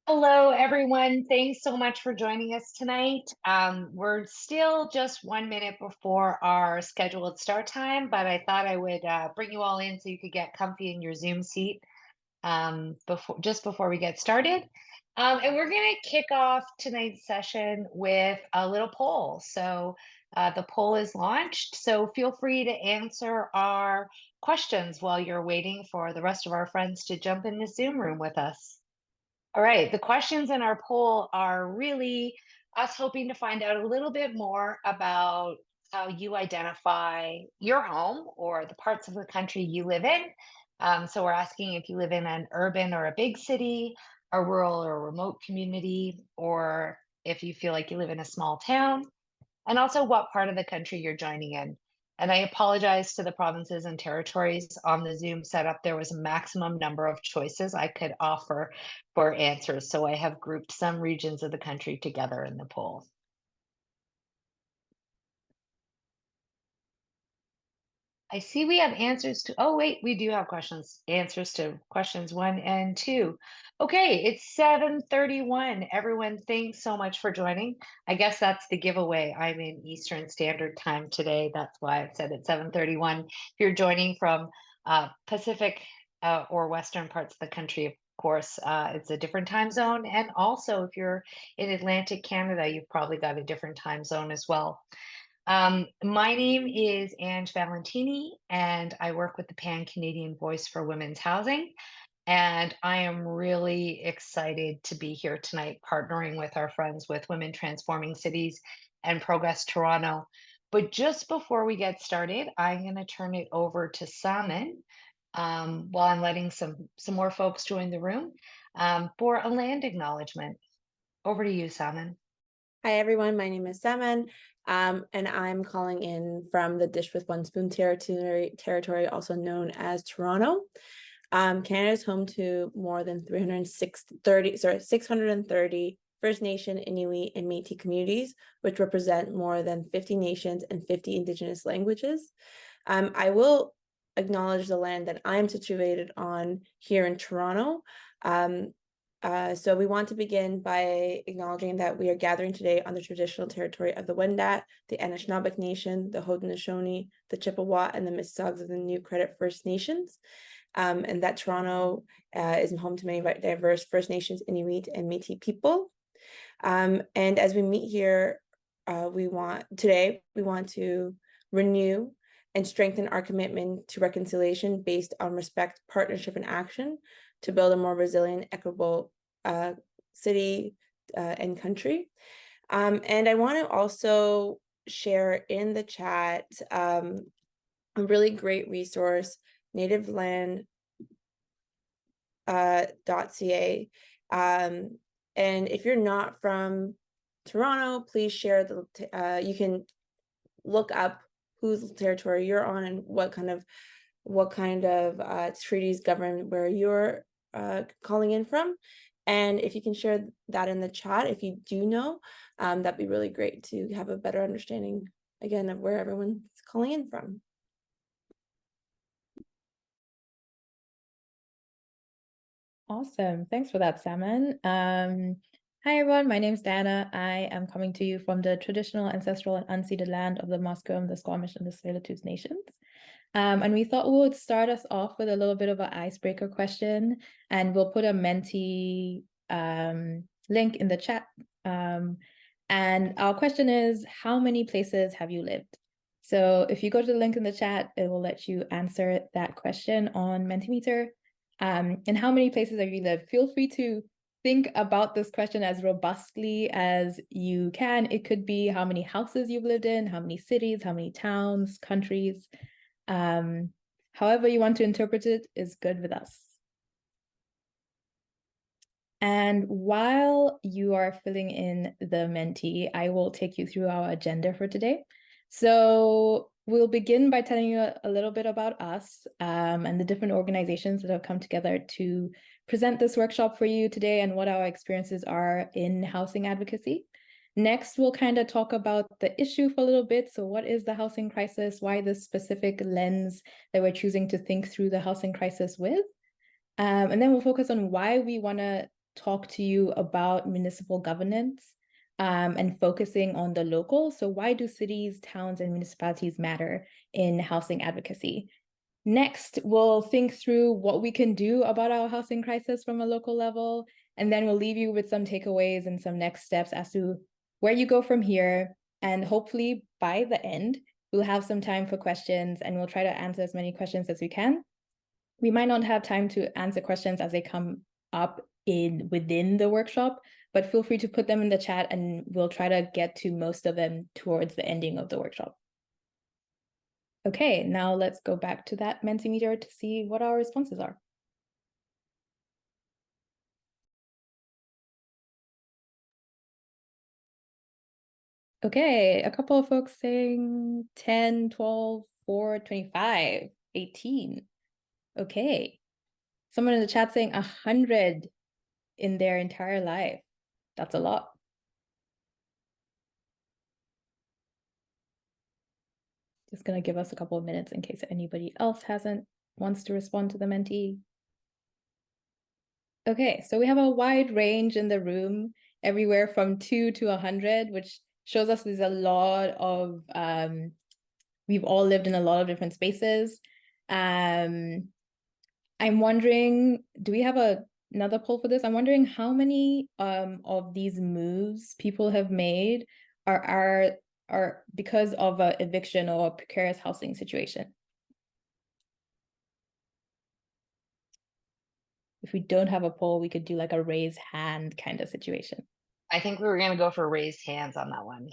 Hello, everyone. Thanks so much for joining us tonight. We're still just 1 minute before our scheduled start time, but I thought I would bring you all in so you could get comfy in your Zoom seat before we get started. And we're going to kick off tonight's session with a little poll. So the poll is launched. So feel free to answer our questions while you're waiting for the rest of our friends to jump in the Zoom room with us. All right, the questions in our poll are really us hoping to find out a little bit more about how you identify your home or the parts of the country you live in. So we're asking if you live in an urban or a big city, a rural or a remote community, or if you feel like you live in a small town and also what part of the country you're joining in. And I apologize to the provinces and territories on the Zoom setup. There was a maximum number of choices I could offer for answers. So I have grouped some regions of the country together in the poll. I see we have answers to, oh, wait, we do have answers to questions 1 and 2. Okay, it's 7:31. Everyone, thanks so much for joining. I guess that's the giveaway. I'm in Eastern Standard Time today. That's why it said it's 7:31. If you're joining from Pacific or Western parts of the country, of course, it's a different time zone. And also, if you're in Atlantic Canada, you've probably got a different time zone as well. My name is Ange Valentini, and I work with the Pan Canadian Voice for Women's Housing. And I am really excited to be here tonight, partnering with our friends with Women Transforming Cities and Progress Toronto. But just before we get started, I'm going to turn it over to Salmon while I'm letting some more folks join the room for a land acknowledgement. Over to you, Salmon. Hi everyone, my name is Saman, and I'm calling in from the Dish with One Spoon territory, also known as Toronto. Canada is home to more than 630 First Nation, Inuit, and Métis communities, which represent more than 50 nations and 50 Indigenous languages. I will acknowledge the land that I'm situated on here in Toronto. So we want to begin by acknowledging that we are gathering today on the traditional territory of the Wendat, the Anishinaabeg Nation, the Haudenosaunee, the Chippewa, and the Mississaugas of the New Credit First Nations. And that Toronto is home to many diverse First Nations, Inuit, and Métis people. And as we meet here, we want to renew and strengthen our commitment to reconciliation based on respect, partnership, and action to build a more resilient, equitable city and country. And I want to also share in the chat a really great resource, nativeland.ca. And if you're not from Toronto, please share you can look up whose territory you're on and what kind of treaties govern where you're calling in from. And if you can share that in the chat, if you do know, that'd be really great to have a better understanding, again, of where everyone's calling in from. Awesome. Thanks for that, Salmon. Hi, everyone. My name is Diana. I am coming to you from the traditional, ancestral, and unceded land of the Musqueam, the Squamish, and the Tsleil-Waututh nations. And we thought we would start us off with a little bit of an icebreaker question, and we'll put a Menti link in the chat. And our question is, how many places have you lived? So if you go to the link in the chat, it will let you answer that question on Mentimeter. And how many places have you lived? Feel free to think about this question as robustly as you can. It could be how many houses you've lived in, how many cities, how many towns, countries. However you want to interpret it is good with us. And while you are filling in the Menti, I will take you through our agenda for today. So we'll begin by telling you a little bit about us and the different organizations that have come together to present this workshop for you today and what our experiences are in housing advocacy. Next, we'll kind of talk about the issue for a little bit. So what is the housing crisis? Why this specific lens that we're choosing to think through the housing crisis with? And then we'll focus on why we want to talk to you about municipal governance and focusing on the local. So why do cities, towns, and municipalities matter in housing advocacy? Next, we'll think through what we can do about our housing crisis from a local level, and then we'll leave you with some takeaways and some next steps as to where you go from here. And hopefully by the end, we'll have some time for questions, and we'll try to answer as many questions as we can. We might not have time to answer questions as they come up within the workshop, but feel free to put them in the chat and we'll try to get to most of them towards the ending of the workshop. Okay, now let's go back to that Mentimeter to see what our responses are. Okay, a couple of folks saying 10, 12, 4, 25, 18. Okay. Someone in the chat saying 100 in their entire life. That's a lot. Just gonna give us a couple of minutes in case anybody else wants to respond to the Menti. Okay, so we have a wide range in the room, everywhere from 2 to 100, which shows us there's a lot of, we've all lived in a lot of different spaces. I'm wondering, do we have another poll for this? I'm wondering how many of these moves people have made are because of an eviction or a precarious housing situation. If we don't have a poll, we could do like a raise hand kind of situation. I think we were going to go for raised hands on that one.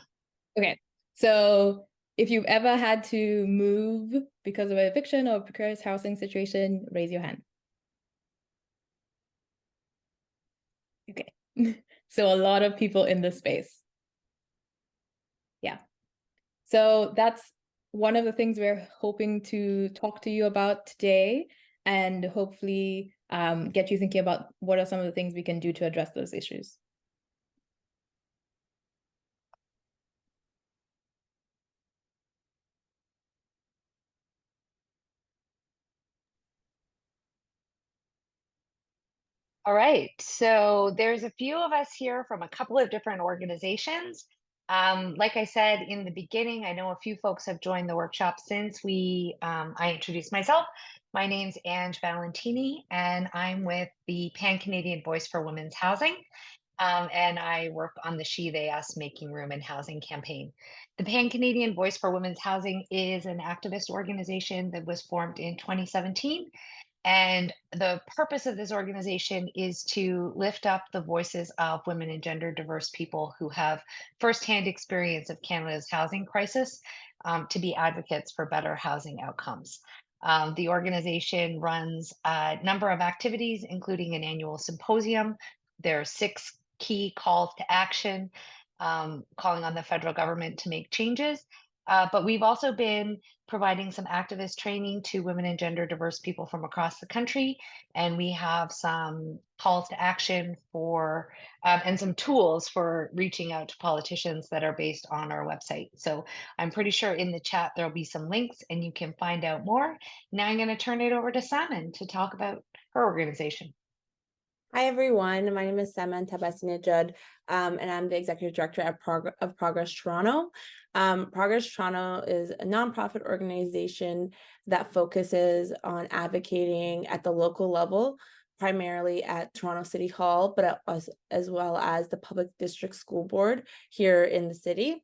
Okay, so if you've ever had to move because of an eviction or precarious housing situation, raise your hand. Okay, so a lot of people in this space. Yeah, so that's one of the things we're hoping to talk to you about today, and hopefully get you thinking about what are some of the things we can do to address those issues. All right, so there's a few of us here from a couple of different organizations. Like I said in the beginning, I know a few folks have joined the workshop since I introduced myself. My name's Ange Valentini, and I'm with the Pan-Canadian Voice for Women's Housing. And I work on the She, They, Us Making Room in Housing campaign. The Pan-Canadian Voice for Women's Housing is an activist organization that was formed in 2017. And the purpose of this organization is to lift up the voices of women and gender diverse people who have firsthand experience of Canada's housing crisis, to be advocates for better housing outcomes. The organization runs a number of activities, including an annual symposium. There are 6 key calls to action, calling on the federal government to make changes. But we've also been providing some activist training to women and gender diverse people from across the country. And we have some calls to action for and some tools for reaching out to politicians that are based on our website. So I'm pretty sure in the chat there'll be some links and you can find out more. Now I'm going to turn it over to Salmon to talk about her organization. Hi, everyone. My name is Semen Tabasinejad, and I'm the Executive Director of Progress Toronto. Progress Toronto is a nonprofit organization that focuses on advocating at the local level, primarily at Toronto City Hall, but as well as the Public District School Board here in the city.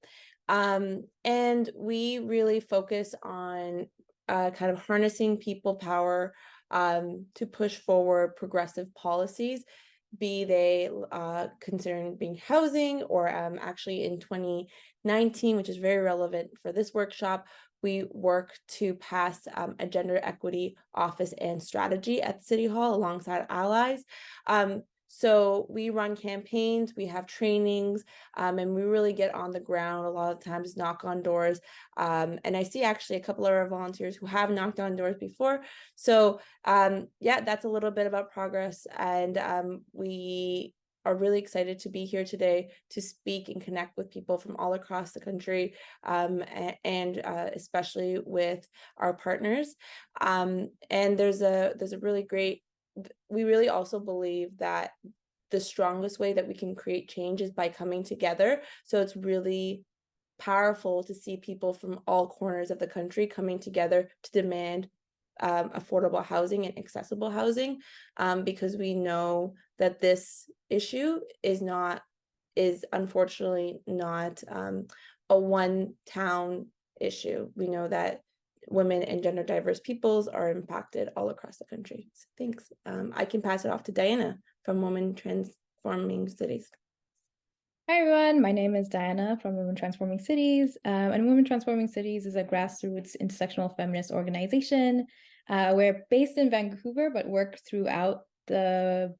And we really focus on kind of harnessing people power to push forward progressive policies, be they concerning being housing or actually in 2019, which is very relevant for this workshop, we work to pass a gender equity office and strategy at City Hall alongside allies. So we run campaigns, we have trainings, and we really get on the ground a lot of times, knock on doors. And I see actually a couple of our volunteers who have knocked on doors before. So yeah, that's a little bit about Progress. And we are really excited to be here today to speak and connect with people from all across the country, and especially with our partners. And there's a really great, we really also believe that the strongest way that we can create change is by coming together. So it's really powerful to see people from all corners of the country coming together to demand affordable housing and accessible housing, because we know that this issue is unfortunately not a one town issue. We know that women and gender diverse peoples are impacted all across the country. So thanks. I can pass it off to Diana from Women Transforming Cities. Hi everyone, my name is Diana from Women Transforming Cities, and Women Transforming Cities is a grassroots intersectional feminist organization. We're based in Vancouver, but work throughout the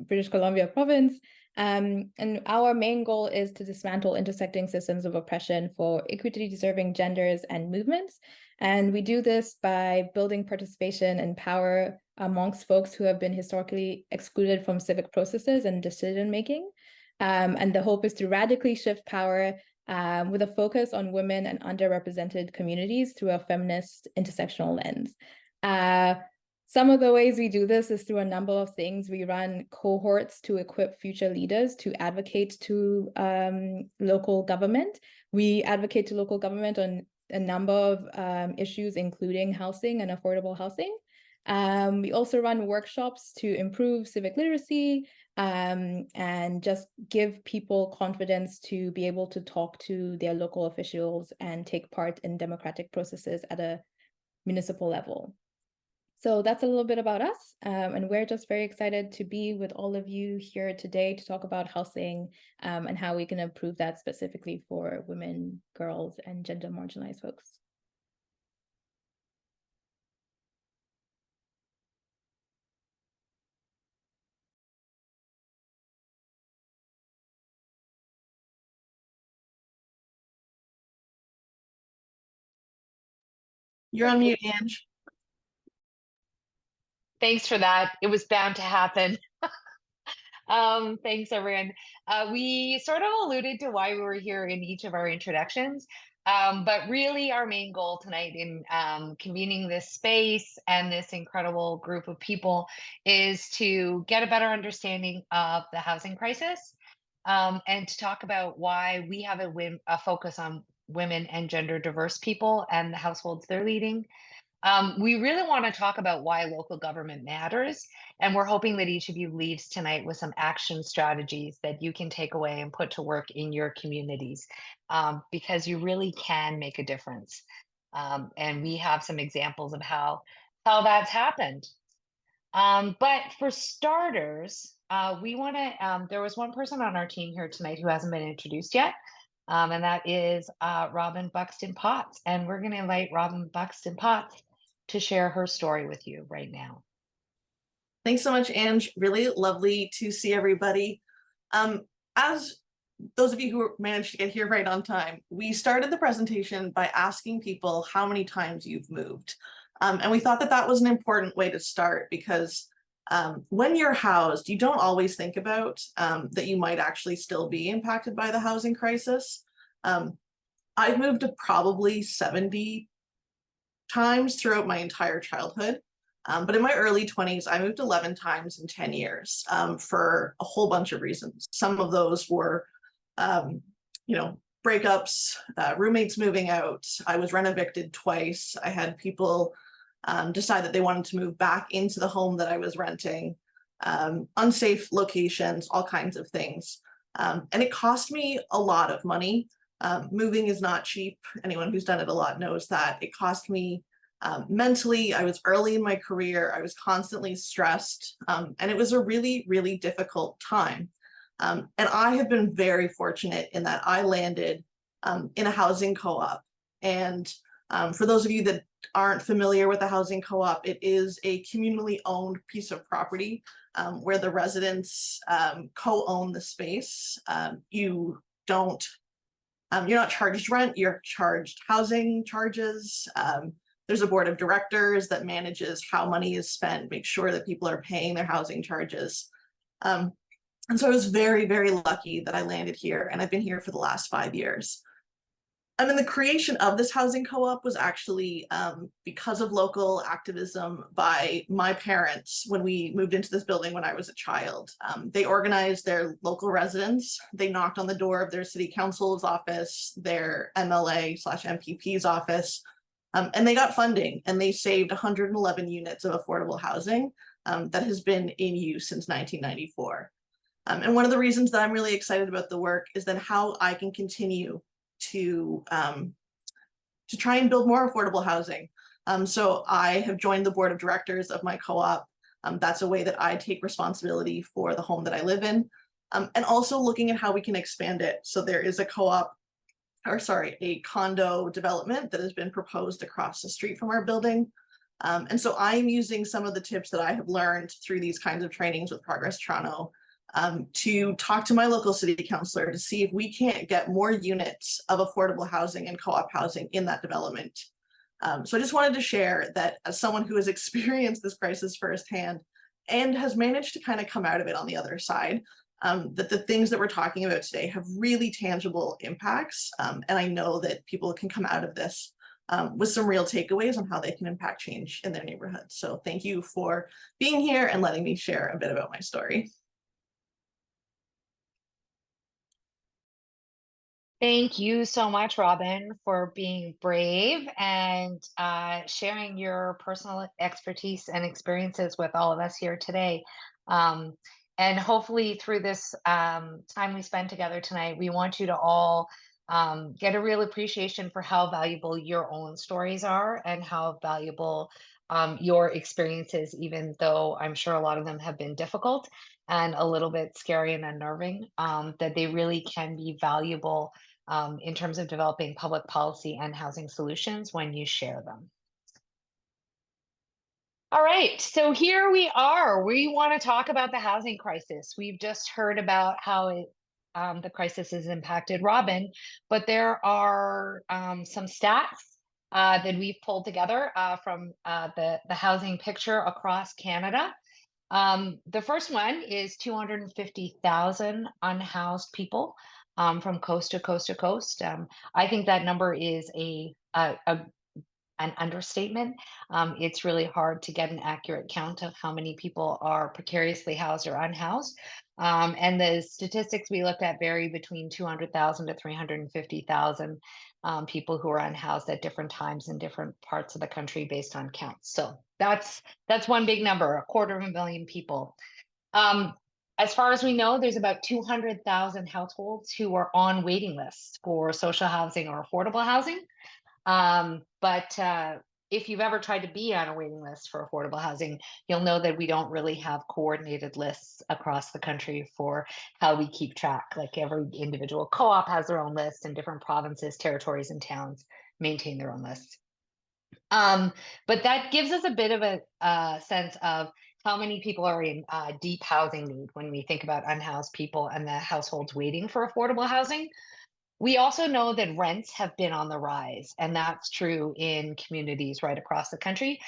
British Columbia province. And our main goal is to dismantle intersecting systems of oppression for equity-deserving genders and movements. And we do this by building participation and power amongst folks who have been historically excluded from civic processes and decision-making. And the hope is to radically shift power with a focus on women and underrepresented communities through a feminist intersectional lens. Some of the ways we do this is through a number of things. We run cohorts to equip future leaders to advocate to local government. We advocate to local government on a number of issues, including housing and affordable housing. We also run workshops to improve civic literacy, and just give people confidence to be able to talk to their local officials and take part in democratic processes at a municipal level. So that's a little bit about us, and we're just very excited to be with all of you here today to talk about housing and how we can improve that specifically for women, girls, and gender marginalized folks. You're on mute, Ange. Thanks for that. It was bound to happen. Thanks, everyone. We sort of alluded to why we were here in each of our introductions, but really our main goal tonight in convening this space and this incredible group of people is to get a better understanding of the housing crisis, and to talk about why we have a focus on women and gender diverse people and the households they're leading. We really want to talk about why local government matters, and we're hoping that each of you leaves tonight with some action strategies that you can take away and put to work in your communities, because you really can make a difference. And we have some examples of how that's happened. But for starters, we want to, there was one person on our team here tonight who hasn't been introduced yet. And that is Robin Buxton Potts. And we're going to invite Robin Buxton Potts to share her story with you right now. Thanks so much, Ange. Really lovely to see everybody. As those of you who managed to get here right on time, we started the presentation by asking people how many times you've moved. And we thought that that was an important way to start, because when you're housed, you don't always think about that you might actually still be impacted by the housing crisis. I've moved to probably 70 times throughout my entire childhood. But in my early 20s, I moved 11 times in 10 years for a whole bunch of reasons. Some of those were, breakups, roommates moving out. I was rent evicted twice. I had people decide that they wanted to move back into the home that I was renting, unsafe locations, all kinds of things. And it cost me a lot of money. Moving is not cheap. Anyone who's done it a lot knows that. It cost me mentally. I was early in my career. I was constantly stressed, and it was a really, really difficult time. And I have been very fortunate in that I landed in a housing co-op. And for those of you that aren't familiar with the housing co-op, it is a communally owned piece of property where the residents co-own the space. You're not charged rent, you're charged housing charges. There's a board of directors that manages how money is spent, make sure that people are paying their housing charges. And so I was very, very lucky that I landed here, and I've been here for the last 5 years. I mean, the creation of this housing co-op was actually because of local activism by my parents when we moved into this building when I was a child. They organized their local residents. They knocked on the door of their city council's office, their MLA/MPP's office, and they got funding, and they saved 111 units of affordable housing that has been in use since 1994. And one of the reasons that I'm really excited about the work is then how I can continue to try and build more affordable housing. So I have joined the board of directors of my co-op. That's a way that I take responsibility for the home that I live in, and also looking at how we can expand it. So there is a co-op, or sorry, a condo development that has been proposed across the street from our building. And so I'm using some of the tips that I have learned through these kinds of trainings with Progress Toronto to talk to my local city councillor to see if we can't get more units of affordable housing and co-op housing in that development. So I just wanted to share that as someone who has experienced this crisis firsthand and has managed to kind of come out of it on the other side, that the things that we're talking about today have really tangible impacts. And I know that people can come out of this with some real takeaways on how they can impact change in their neighborhood. So thank you for being here and letting me share a bit about my story. Thank you so much, Robin, for being brave and sharing your personal expertise and experiences with all of us here today. And hopefully through this time we spend together tonight, we want you to all get a real appreciation for how valuable your own stories are and how valuable your experiences, even though I'm sure a lot of them have been difficult and a little bit scary and unnerving, that they really can be valuable in terms of developing public policy and housing solutions when you share them. All right, so here we are. We want to talk about the housing crisis. We've just heard about how the crisis has impacted Robin, but there are some stats that we've pulled together from the housing picture across Canada. The first one is 250,000 unhoused people from coast to coast to coast. I think that number is an understatement. It's really hard to get an accurate count of how many people are precariously housed or unhoused. And the statistics we looked at vary between 200,000 to 350,000 people who are unhoused at different times in different parts of the country based on counts. So that's one big number, 250,000 people. As far as we know, there's about 200,000 households who are on waiting lists for social housing or affordable housing. But if you've ever tried to be on a waiting list for affordable housing, you'll know that we don't really have coordinated lists across the country for how we keep track. Like every individual co-op has their own list, and different provinces, territories, and towns maintain their own lists. But that gives us a bit of a sense of how many people are in deep housing need when we think about unhoused people and the households waiting for affordable housing. We also know that rents have been on the rise, and that's true in communities right across the country.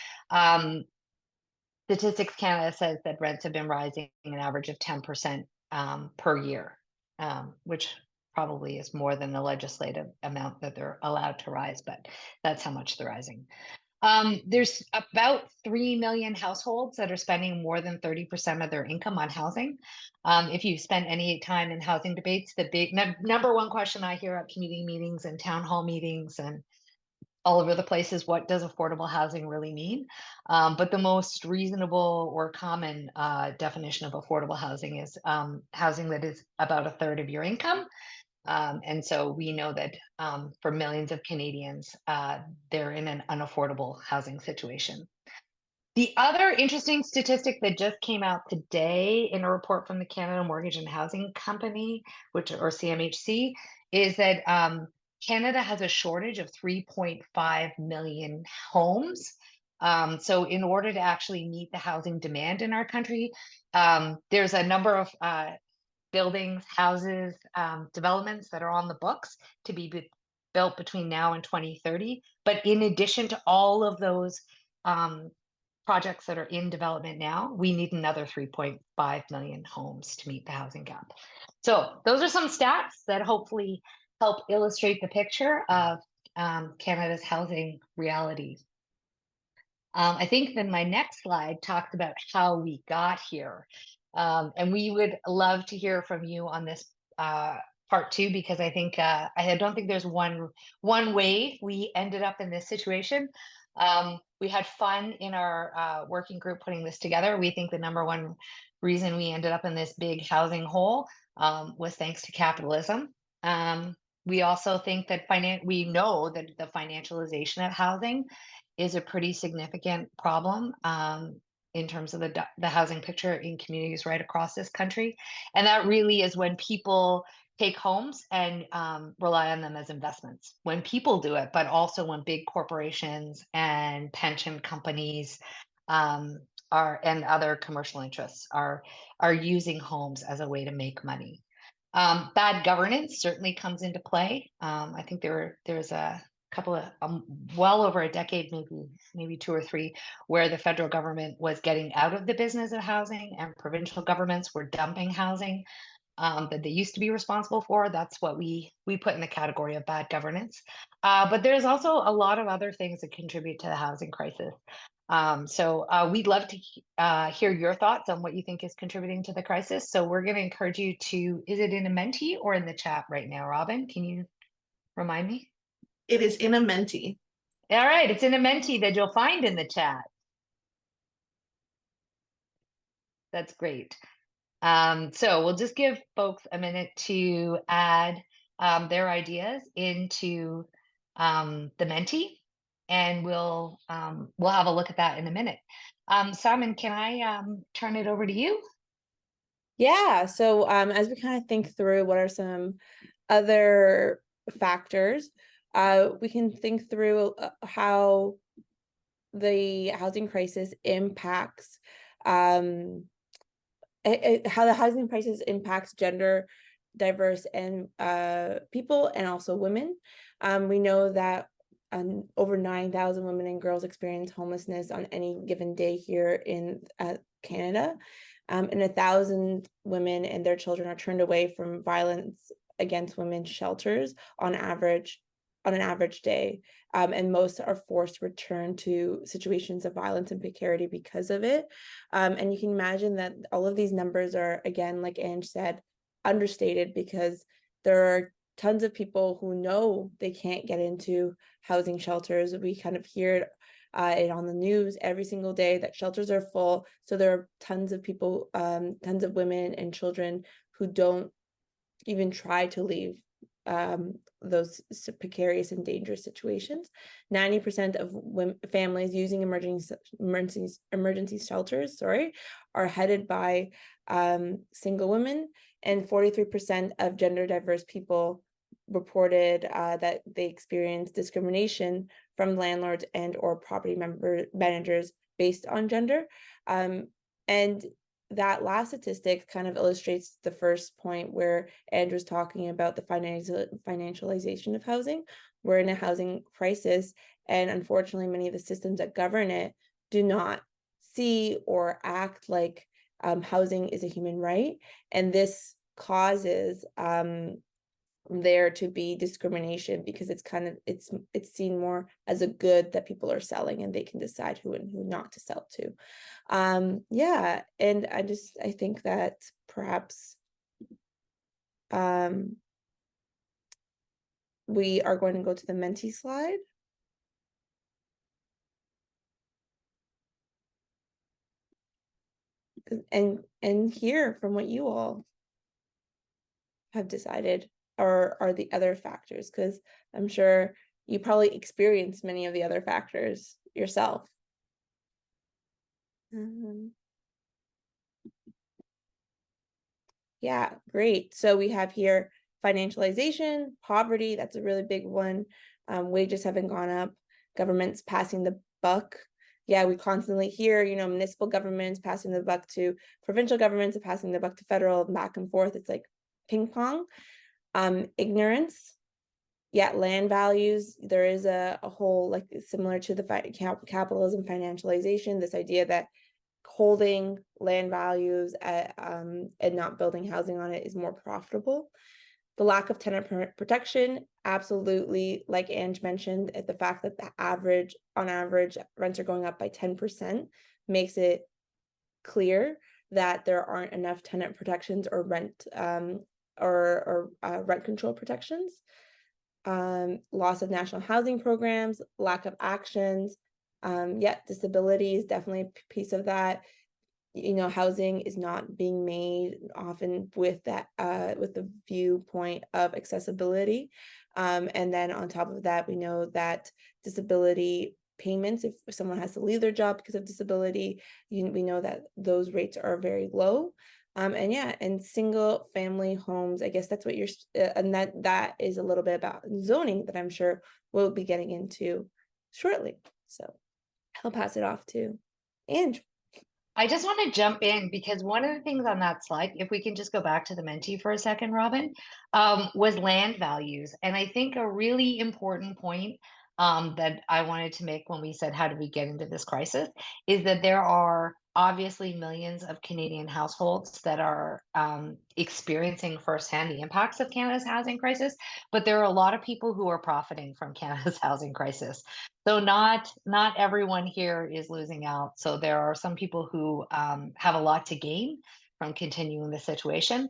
Statistics Canada says that rents have been rising an average of 10% per year, which probably is more than the legislative amount that they're allowed to rise, but that's how much they're rising. There's about 3 million households that are spending more than 30% of their income on housing. If you've spent any time in housing debates, the big number one question I hear at community meetings and town hall meetings and all over the place is, what does affordable housing really mean? But the most reasonable or common definition of affordable housing is housing that is about a third of your income. And so we know that for millions of Canadians, they're in an unaffordable housing situation. The other interesting statistic that just came out today in a report from the Canada Mortgage and Housing Company, or CMHC, is that Canada has a shortage of 3.5 million homes. So in order to actually meet the housing demand in our country, there's a number of buildings, houses, developments that are on the books to be built between now and 2030. But in addition to all of those projects that are in development now, we need another 3.5 million homes to meet the housing gap. So those are some stats that hopefully help illustrate the picture of Canada's housing reality. I think then my next slide talks about how we got here. And we would love to hear from you on this part too, because I think I don't think there's one way we ended up in this situation. We had fun in our working group putting this together. We think the number one reason we ended up in this big housing hole was thanks to capitalism. We also think that we know that the financialization of housing is a pretty significant problem in terms of the housing picture in communities right across this country. And that really is when people take homes and rely on them as investments. When people do it, but also when big corporations and pension companies and other commercial interests are using homes as a way to make money. Bad governance certainly comes into play. I think there's a couple of well over a decade, maybe 2 or 3, where the federal government was getting out of the business of housing and provincial governments were dumping housing that they used to be responsible for. That's what we put in the category of bad governance. But there's also a lot of other things that contribute to the housing crisis. So we'd love to hear your thoughts on what you think is contributing to the crisis. So we're going to encourage you to, is it in a Menti or in the chat right now, Robin? Can you remind me? It is in a Menti. All right, it's in a Menti that you'll find in the chat. That's great. So we'll just give folks a minute to add their ideas into the Menti, and we'll have a look at that in a minute. Simon, can I turn it over to you? Yeah, so as we kind of think through what are some other factors, we can think through how the housing crisis impacts how the housing crisis impacts gender diverse and people and also women. We know that over 9,000 women and girls experience homelessness on any given day here in Canada. And 1,000 women and their children are turned away from violence against women shelters on an average day. And most are forced to return to situations of violence and precarity because of it. And you can imagine that all of these numbers are, again, like Ange said, understated, because there are tons of people who know they can't get into housing shelters. We kind of hear it on the news every single day that shelters are full. So there are tons of people, tons of women and children who don't even try to leave those precarious and dangerous situations. 90% of families using emergency shelters, are headed by single women, and 43% of gender diverse people reported that they experienced discrimination from landlords and or property managers based on gender. And that last statistic kind of illustrates the first point where Andrew's talking about the financialization of housing. We're in a housing crisis, and unfortunately, many of the systems that govern it do not see or act like housing is a human right, and this causes there to be discrimination, because it's seen more as a good that people are selling, and they can decide who and who not to sell to. Yeah, and I think that perhaps we are going to go to the Menti slide. And hear from what you all have decided are the other factors, because I'm sure you probably experienced many of the other factors yourself. Yeah, great. So we have here financialization, poverty, that's a really big one. Wages haven't gone up, governments passing the buck. Yeah, we constantly hear, municipal governments passing the buck to provincial governments and passing the buck to federal, back and forth. It's like ping pong. Ignorance. Yeah, land values. There is a whole, like, similar to the capitalism financialization, this idea that holding land values and not building housing on it is more profitable. The lack of tenant protection, absolutely, like Ange mentioned, the fact that on average, rents are going up by 10% makes it clear that there aren't enough tenant protections or rent rent control protections. Loss of national housing programs, lack of actions. Disability is definitely a piece of that. Housing is not being made often with that with the viewpoint of accessibility. And then on top of that, we know that disability payments, if someone has to leave their job because of disability, we know that those rates are very low. And single family homes, I guess that's what you're and that is a little bit about zoning that I'm sure we'll be getting into shortly. So I'll pass it off to Ange. I just want to jump in because one of the things on that slide, if we can just go back to the Menti for a second, Robin, was land values. And I think a really important point that I wanted to make when we said, how did we get into this crisis, is that there are obviously millions of Canadian households that are experiencing firsthand the impacts of Canada's housing crisis, but there are a lot of people who are profiting from Canada's housing crisis. So not everyone here is losing out. So there are some people who have a lot to gain from continuing the situation,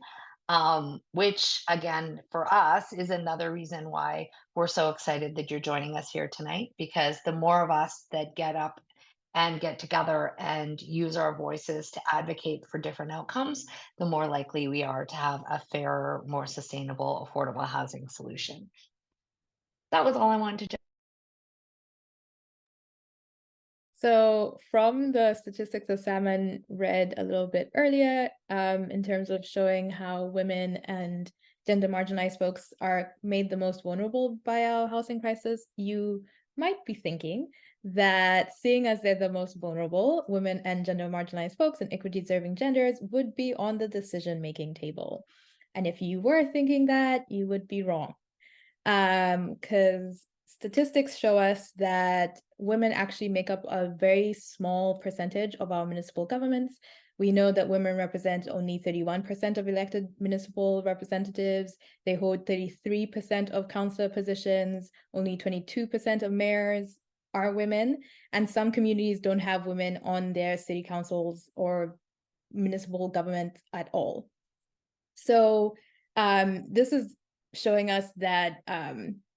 which again, for us is another reason why we're so excited that you're joining us here tonight, because the more of us that get up and get together and use our voices to advocate for different outcomes, the more likely we are to have a fairer, more sustainable, affordable housing solution. That was all I wanted to. So from the statistics that Salman read a little bit earlier, in terms of showing how women and gender marginalized folks are made the most vulnerable by our housing crisis, you might be thinking that seeing as they're the most vulnerable, women and gender marginalized folks and equity deserving genders would be on the decision-making table. And if you were thinking that, you would be wrong. Because statistics show us that women actually make up a very small percentage of our municipal governments. We know that women represent only 31% of elected municipal representatives. They hold 33% of councillor positions. Only 22% of mayors are women. And some communities don't have women on their city councils or municipal government at all. So this is showing us that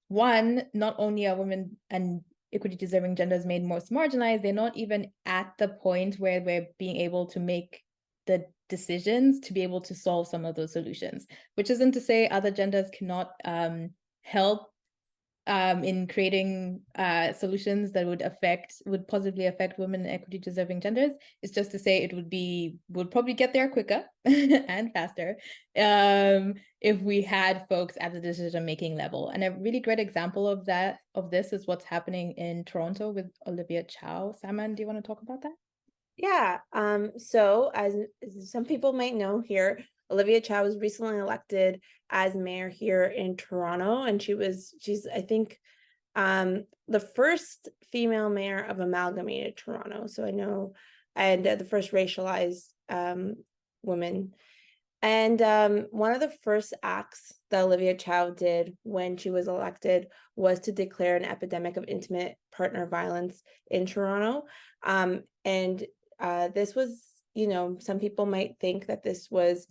one, not only are women and equity deserving genders made most marginalized, they're not even at the point where we're being able to make the decisions to be able to solve some of those solutions, which isn't to say other genders cannot help in creating solutions that would positively affect women and equity deserving genders. It's just to say it would probably get there quicker and faster if we had folks at the decision-making level. And a really great example of this is what's happening in Toronto with Olivia Chow. Salman, do you want to talk about that? Yeah, so as some people might know here, Olivia Chow was recently elected as mayor here in Toronto, and she's I think the first female mayor of Amalgamated Toronto. So I know, and the first racialized woman. And one of the first acts that Olivia Chow did when she was elected was to declare an epidemic of intimate partner violence in Toronto. This was, some people might think that this was,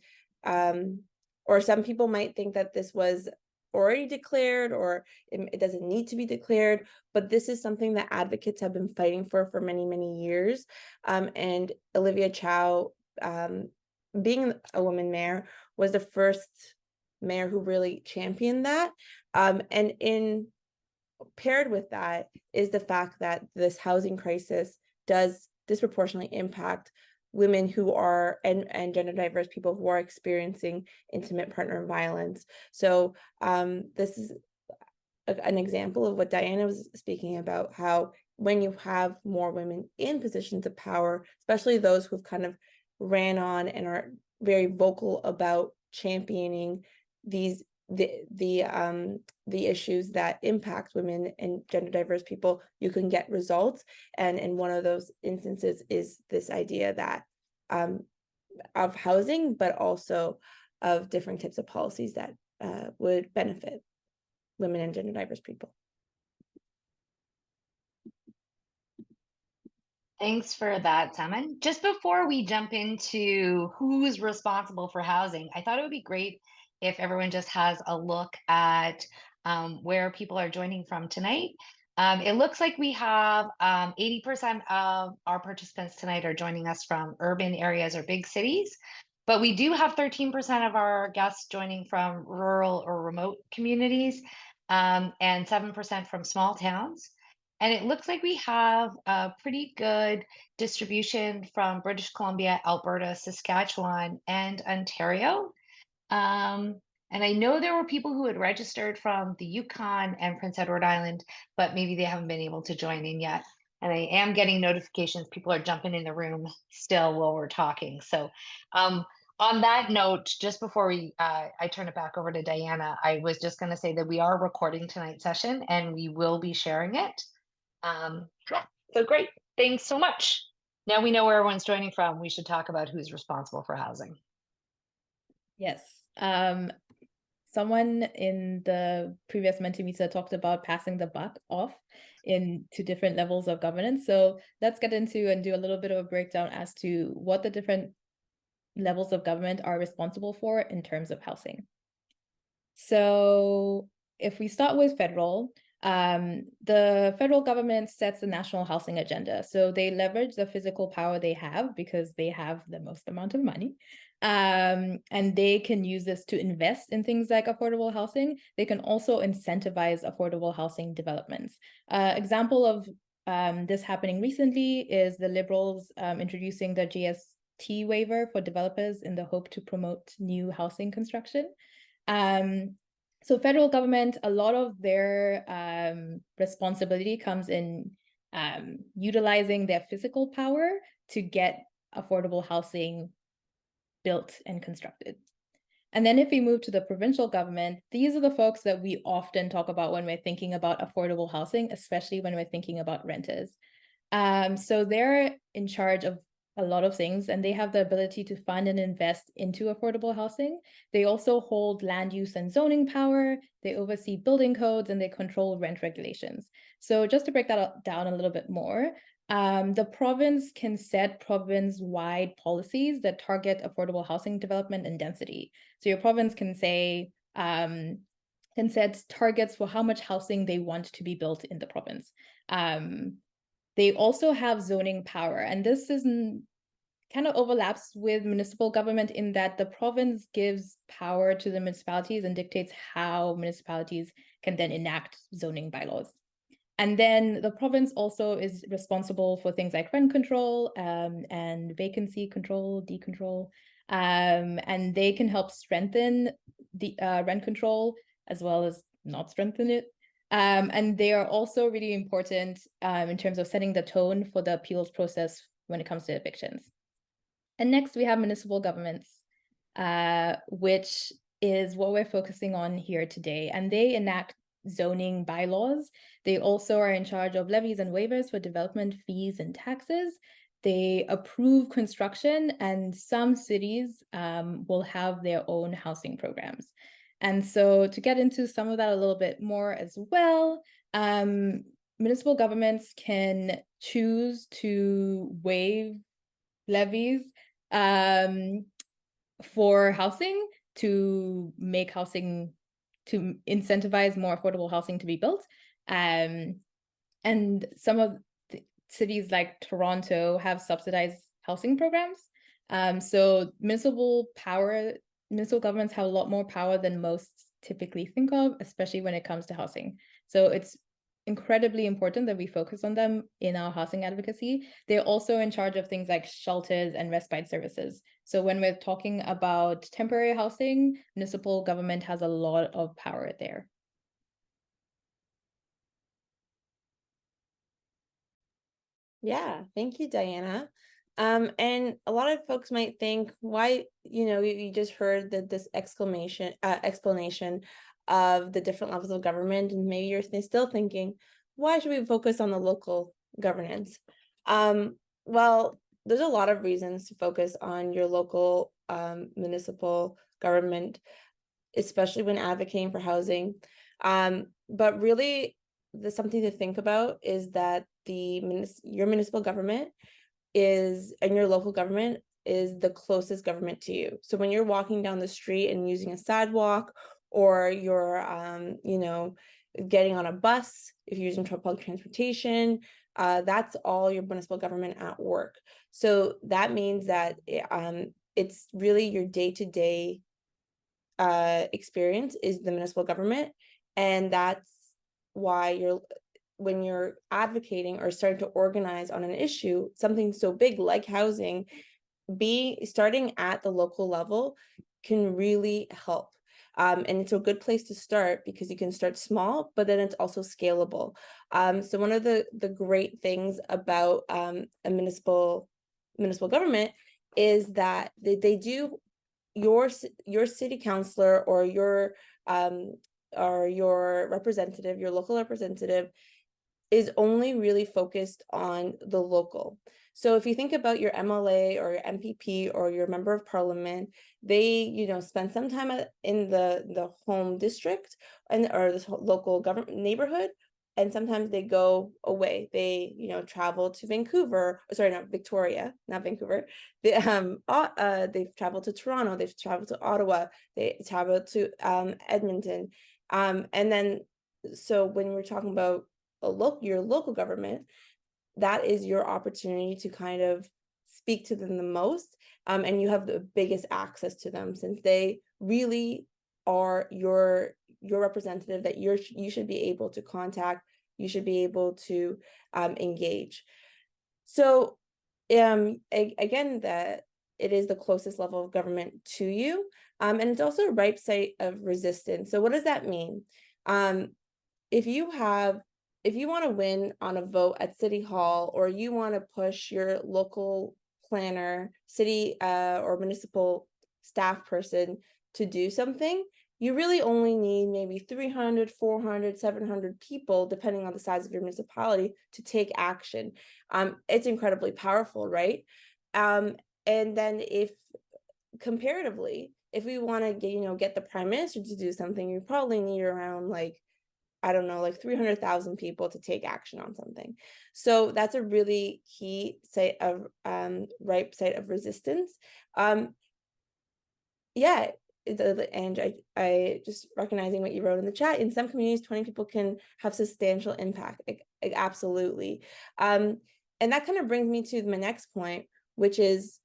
or some people might think that this was already declared, or it doesn't need to be declared, but this is something that advocates have been fighting for many, many years. And Olivia Chow, being a woman mayor, was the first mayor who really championed that. And paired with that is the fact that this housing crisis does disproportionately impact women who are and gender diverse people who are experiencing intimate partner violence. So this is an example of what Diana was speaking about, how when you have more women in positions of power, especially those who've kind of ran on and are very vocal about championing the issues that impact women and gender diverse people, you can get results. And in one of those instances is this idea that of housing, but also of different types of policies that would benefit women and gender diverse people. Thanks for that, Simon. Just before we jump into who's responsible for housing, I thought it would be great if everyone just has a look at where people are joining from tonight. It looks like we have 80% of our participants tonight are joining us from urban areas or big cities, but we do have 13% of our guests joining from rural or remote communities, and 7% from small towns. And it looks like we have a pretty good distribution from British Columbia, Alberta, Saskatchewan, and Ontario. And I know there were people who had registered from the Yukon and Prince Edward Island, but maybe they haven't been able to join in yet. And I am getting notifications. People are jumping in the room still while we're talking. So on that note, just before I turn it back over to Diana, I was just going to say that we are recording tonight's session and we will be sharing it. Yeah, so great. Thanks so much. Now we know where everyone's joining from. We should talk about who's responsible for housing. Yes. Someone in the previous Mentimeter talked about passing the buck off into different levels of governance. So let's get into and do a little bit of a breakdown as to what the different levels of government are responsible for in terms of housing. So if we start with federal, the federal government sets the national housing agenda. So they leverage the physical power they have because they have the most amount of money. And they can use this to invest in things like affordable housing. They can also incentivize affordable housing developments. Example of this happening recently is the Liberals introducing the GST waiver for developers in the hope to promote new housing construction. So federal government, a lot of their responsibility comes in utilizing their physical power to get affordable housing built and constructed. And then if we move to the provincial government, these are the folks that we often talk about when we're thinking about affordable housing, especially when we're thinking about renters. So they're in charge of a lot of things, and they have the ability to fund and invest into affordable housing. They also hold land use and zoning power, they oversee building codes, and they control rent regulations. So just to break that down a little bit more, the province can set province-wide policies that target affordable housing development and density. So your province can say, can set targets for how much housing they want to be built in the province. They also have zoning power, and this kind of overlaps with municipal government in that the province gives power to the municipalities and dictates how municipalities can then enact zoning bylaws. And then the province also is responsible for things like rent control and vacancy control, decontrol, and they can help strengthen the rent control as well as not strengthen it. And they are also really important in terms of setting the tone for the appeals process when it comes to evictions. And next we have municipal governments, which is what we're focusing on here today. And they enact zoning bylaws. They also are in charge of levies and waivers for development fees and taxes. They approve construction, and some cities will have their own housing programs. And so to get into some of that a little bit more as well, municipal governments can choose to waive levies for housing to make housing, to incentivize more affordable housing to be built. And some of the cities like Toronto have subsidized housing programs. So municipal governments have a lot more power than most typically think of, especially when it comes to housing. So it's incredibly important that we focus on them in our housing advocacy. They're also in charge of things like shelters and respite services. So when we're talking about temporary housing, municipal government has a lot of power there. Yeah, thank you, Diana. And a lot of folks might think, why, you just heard this explanation of the different levels of government, and maybe you're still thinking, why should we focus on the local governance? Well, there's a lot of reasons to focus on your local municipal government. especially when advocating for housing. But really, something to think about is that your municipal government and your local government is the closest government to you. So when you're walking down the street and using a sidewalk, or you're getting on a bus, if you're using public transportation, that's all your municipal government at work. So that means that it's really your day-to-day experience is the municipal government, and that's why when you're advocating or starting to organize on an issue, something so big like housing, starting at the local level can really help. And it's a good place to start because you can start small, but then it's also scalable. So one of the great things about a municipal government is that they do your city councilor or your representative, your local representative, is only really focused on the local. So if you think about your MLA or your MPP or your member of parliament, they spend some time in the home district or this local government neighborhood, and sometimes they go away. They travel to Vancouver, sorry, not Victoria, not Vancouver. They've traveled to Toronto, they've traveled to Ottawa, they traveled to Edmonton, and then so when we're talking about your local government, that is your opportunity to kind of speak to them the most, and you have the biggest access to them, since they really are your representative that you should be able to contact, you should be able to engage. So again, that it is the closest level of government to you, and it's also a ripe site of resistance. So what does that mean? If you want to win on a vote at City Hall, or you want to push your local planner, city or municipal staff person to do something, you really only need maybe 300, 400, 700 people, depending on the size of your municipality, to take action. It's incredibly powerful, right? And then comparatively, if we want to get the prime minister to do something, you probably need around like 300,000 people to take action on something. So that's a really key site of ripe site of resistance. Yeah, and I just recognizing what you wrote in the chat. In some communities, 20 people can have substantial impact. Absolutely. And that kind of brings me to my next point, which is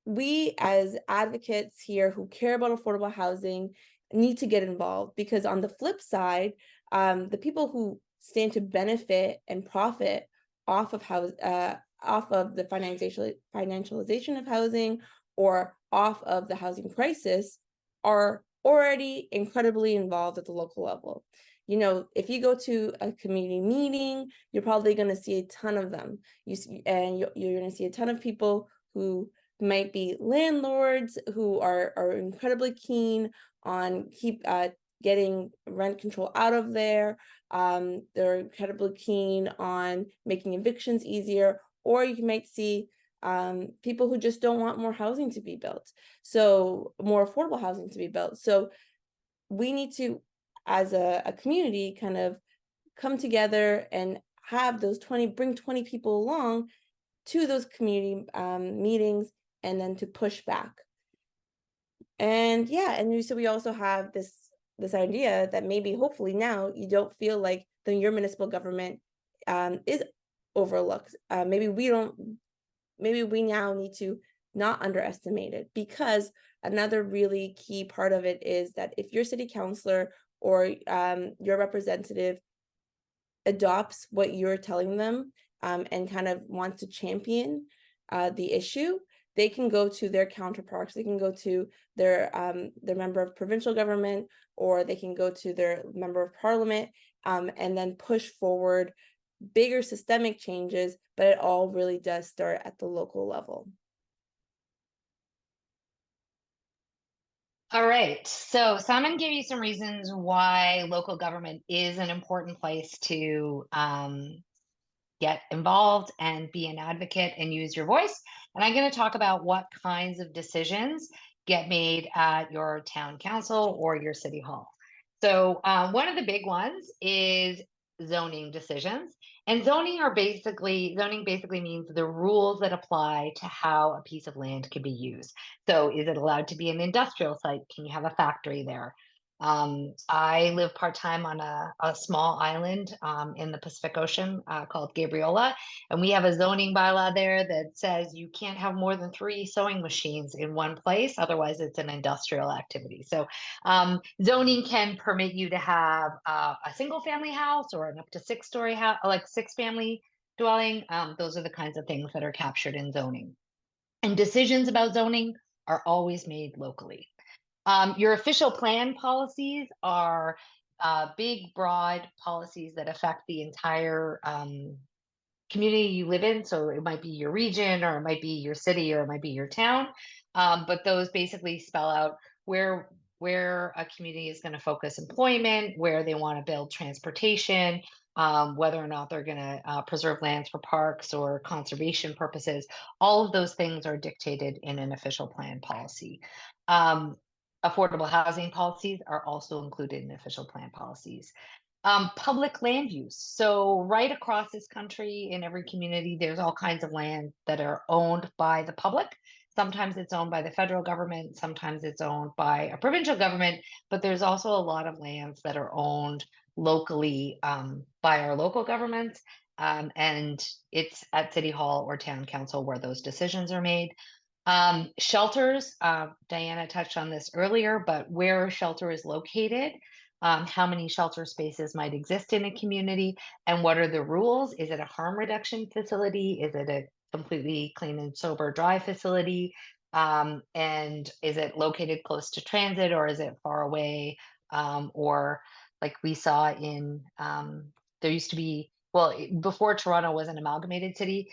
we as advocates here who care about affordable housing need to get involved, because on the flip side, the people who stand to benefit and profit off of the financialization of housing, or off of the housing crisis, are already incredibly involved at the local level. If you go to a community meeting, you're probably going to see a ton of them. You're going to see a ton of people who might be landlords who are incredibly keen on getting rent control out of there. They're incredibly keen on making evictions easier, or you might see people who just don't want more housing to be built, so more affordable housing to be built. So we need to, as a community, kind of come together and have bring 20 people along to those community meetings, and then to push back. And so we also have this idea that maybe hopefully now you don't feel like your municipal government is overlooked. Maybe we now need to not underestimate it, because another really key part of it is that if your city councilor or your representative adopts what you're telling them, and kind of wants to champion the issue, they can go to their counterparts. They can go to their member of provincial government, or they can go to their member of parliament, and then push forward bigger systemic changes. But it all really does start at the local level. All right. So Simon gave you some reasons why local government is an important place to get involved and be an advocate and use your voice. And I'm going to talk about what kinds of decisions get made at your town council or your city hall. So one of the big ones is zoning decisions. And zoning basically means the rules that apply to how a piece of land can be used. So is it allowed to be an industrial site? Can you have a factory there? I live part-time on a small island in the Pacific Ocean called Gabriola, and we have a zoning bylaw there that says you can't have more than 3 sewing machines in one place, otherwise it's an industrial activity. So zoning can permit you to have a single family house or an up to 6-story house, like 6-family dwelling. Those are the kinds of things that are captured in zoning. And decisions about zoning are always made locally. Your official plan policies are big, broad policies that affect the entire community you live in. So it might be your region, or it might be your city, or it might be your town. But those basically spell out where a community is going to focus employment, where they want to build transportation, whether or not they're going to preserve lands for parks or conservation purposes. All of those things are dictated in an official plan policy. Affordable housing policies are also included in official plan policies. Public land use. So right across this country, in every community, there's all kinds of land that are owned by the public. Sometimes it's owned by the federal government, sometimes it's owned by a provincial government, but there's also a lot of lands that are owned locally by our local governments. And it's at City Hall or Town Council where those decisions are made. Shelters, Diana touched on this earlier, but where a shelter is located, how many shelter spaces might exist in a community, and what are the rules? Is it a harm reduction facility? Is it a completely clean and sober dry facility? And is it located close to transit, or is it far away? Or like we saw in, there used to be, well, before Toronto was an amalgamated city,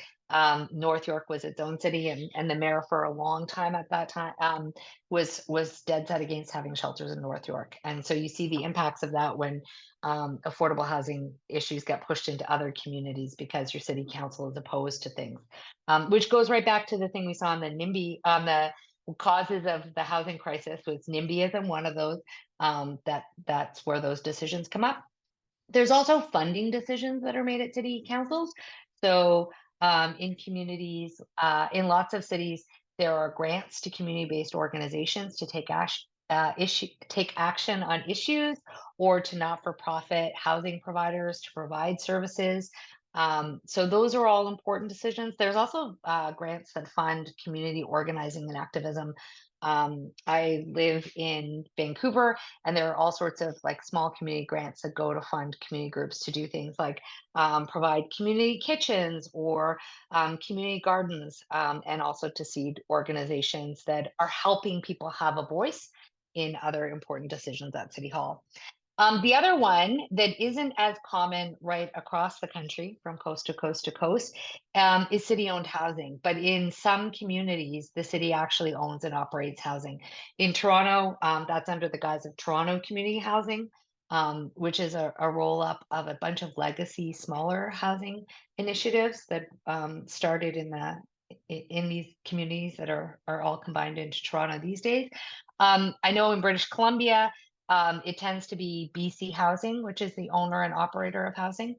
North York was its own city, and the mayor for a long time at that time was dead set against having shelters in North York. And so you see the impacts of that when affordable housing issues get pushed into other communities because your city council is opposed to things, which goes right back to the thing we saw on the NIMBY, on the causes of the housing crisis, was NIMBYism, one of those. That's where those decisions come up. There's also funding decisions that are made at city councils. So in communities, in lots of cities, there are grants to community-based organizations to take action on issues, or to not-for-profit housing providers to provide services. So those are all important decisions. There's also grants that fund community organizing and activism. I live in Vancouver, and there are all sorts of like small community grants that go to fund community groups to do things like provide community kitchens or community gardens, and also to seed organizations that are helping people have a voice in other important decisions at City Hall. The other one that isn't as common right across the country from coast to coast to coast is city-owned housing. But in some communities, the city actually owns and operates housing. In Toronto, that's under the guise of Toronto Community Housing, which is a roll-up of a bunch of legacy smaller housing initiatives that started in these communities that are all combined into Toronto these days. I know in British Columbia, it tends to be BC Housing, which is the owner and operator of housing.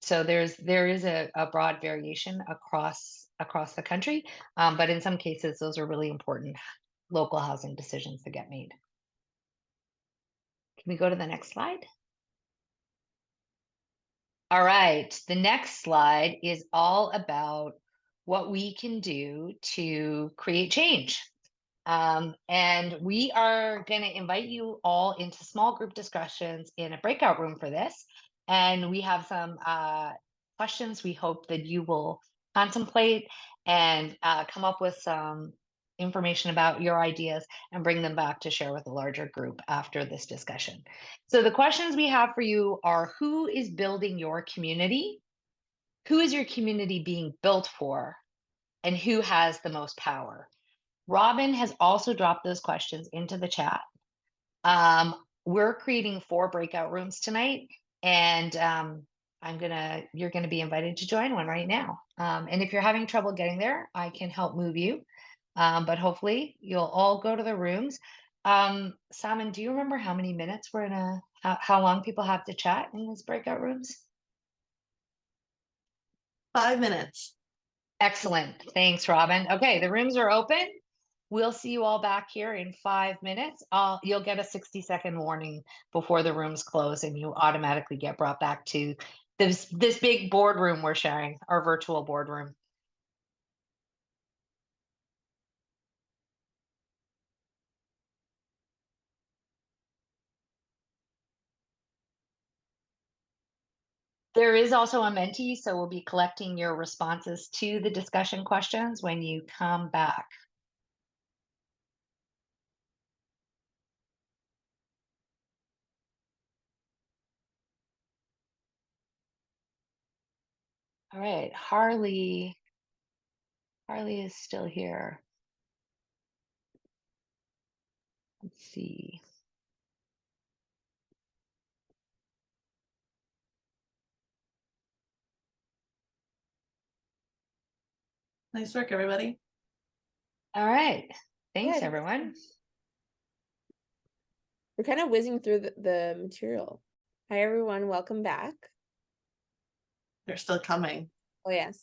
So there is a broad variation across the country, but in some cases, those are really important local housing decisions that get made. Can we go to the next slide? All right, the next slide is all about what we can do to create change. And we are going to invite you all into small group discussions in a breakout room for this. And we have some questions we hope that you will contemplate and come up with some information about your ideas and bring them back to share with a larger group after this discussion. So the questions we have for you are: who is building your community? Who is your community being built for? And who has the most power? Robin has also dropped those questions into the chat. We're creating 4 breakout rooms tonight, and you're gonna be invited to join one right now. And if you're having trouble getting there, I can help move you. But hopefully you'll all go to the rooms. Simon, do you remember how many minutes we're in how long people have to chat in these breakout rooms? 5 minutes. Excellent. Thanks, Robin. Okay, the rooms are open. We'll see you all back here in 5 minutes. You'll get a 60-second warning before the rooms close, and you automatically get brought back to this big boardroom we're sharing, our virtual boardroom. There is also a Menti, so we'll be collecting your responses to the discussion questions when you come back. All right, Harley is still here. Let's see. Nice work, everybody. All right. Thanks, Yeah, everyone. we're kind of whizzing through the material. Hi, everyone. Welcome back. They're still coming. Oh, yes.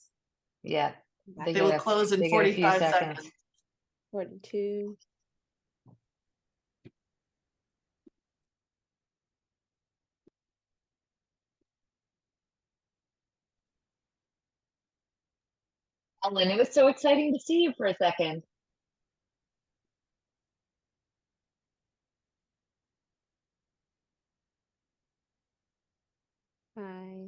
Yeah, Back. They will close in they get a few 45 seconds. 42. Ellen, it was so exciting to see you for a second. Hi.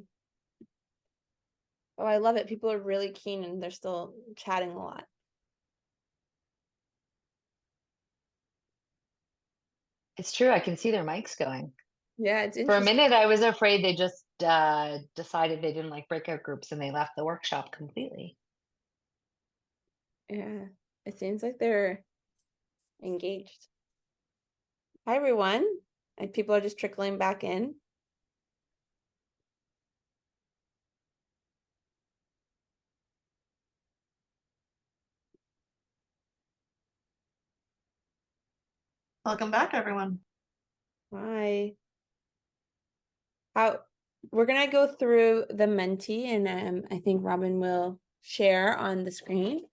Oh, I love it. People are really keen and they're still chatting a lot. It's true. I can see their mics going. Yeah, it's For a interesting. minute, I was afraid they just decided they didn't like breakout groups and they left the workshop completely. Yeah, it seems like they're engaged. Hi, everyone. And people are just trickling back in. Welcome back, everyone. Hi. We're gonna go through the Menti, and I think Robin will share on the screen.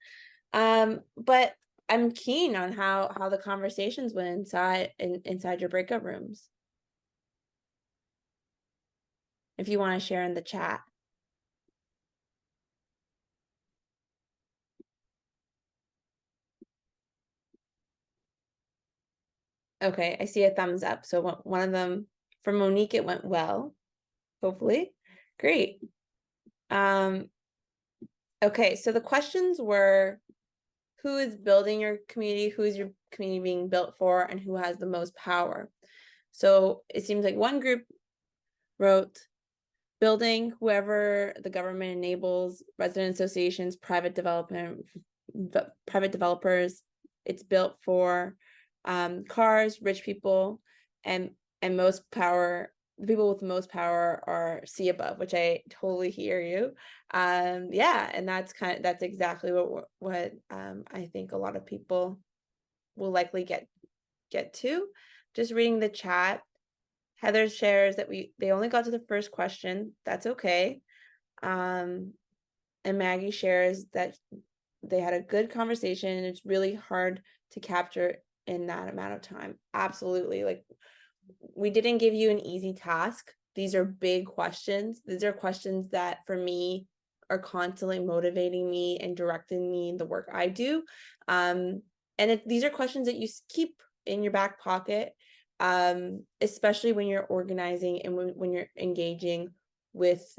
But I'm keen on how the conversations went inside your breakout rooms. If you want to share in the chat. Okay, I see a thumbs up. So one of them, for Monique, it went well, hopefully. Great. Okay, so the questions were, who is building your community? Who is your community being built for? And who has the most power? So it seems like one group wrote, building whoever the government enables, resident associations, private developers. It's built for cars, rich people, and most power. The people with the most power are C above, which I totally hear you. Yeah, and that's exactly what I think a lot of people will likely get to. Just reading the chat. Heather shares that they only got to the first question. That's okay. And Maggie shares that they had a good conversation and it's really hard to capture in that amount of time. Absolutely. Like, we didn't give you an easy task. These are big questions. These are questions that for me are constantly motivating me and directing me in the work I do. And these are questions that you keep in your back pocket, especially when you're organizing and when you're engaging with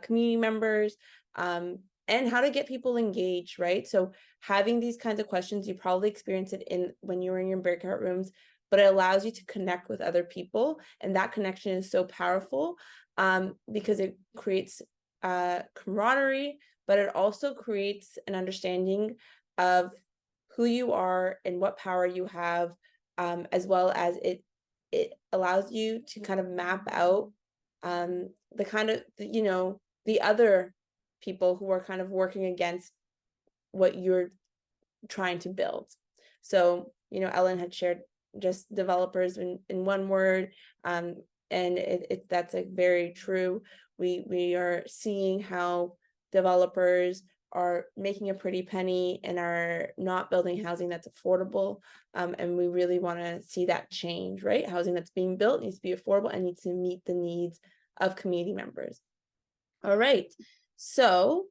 community members, and how to get people engaged, right? So having these kinds of questions, you probably experience it when you were in your breakout rooms, but it allows you to connect with other people, and that connection is so powerful, because it creates camaraderie, but it also creates an understanding of who you are and what power you have, as well as it allows you to kind of map out the kind of, the other people who are kind of working against what you're trying to build. So, you know, Ellen had shared just developers in one word, and that's like very true. We are seeing how developers are making a pretty penny and are not building housing that's affordable, and we really want to see that change, right? Housing that's being built needs to be affordable and needs to meet the needs of community members. All right, so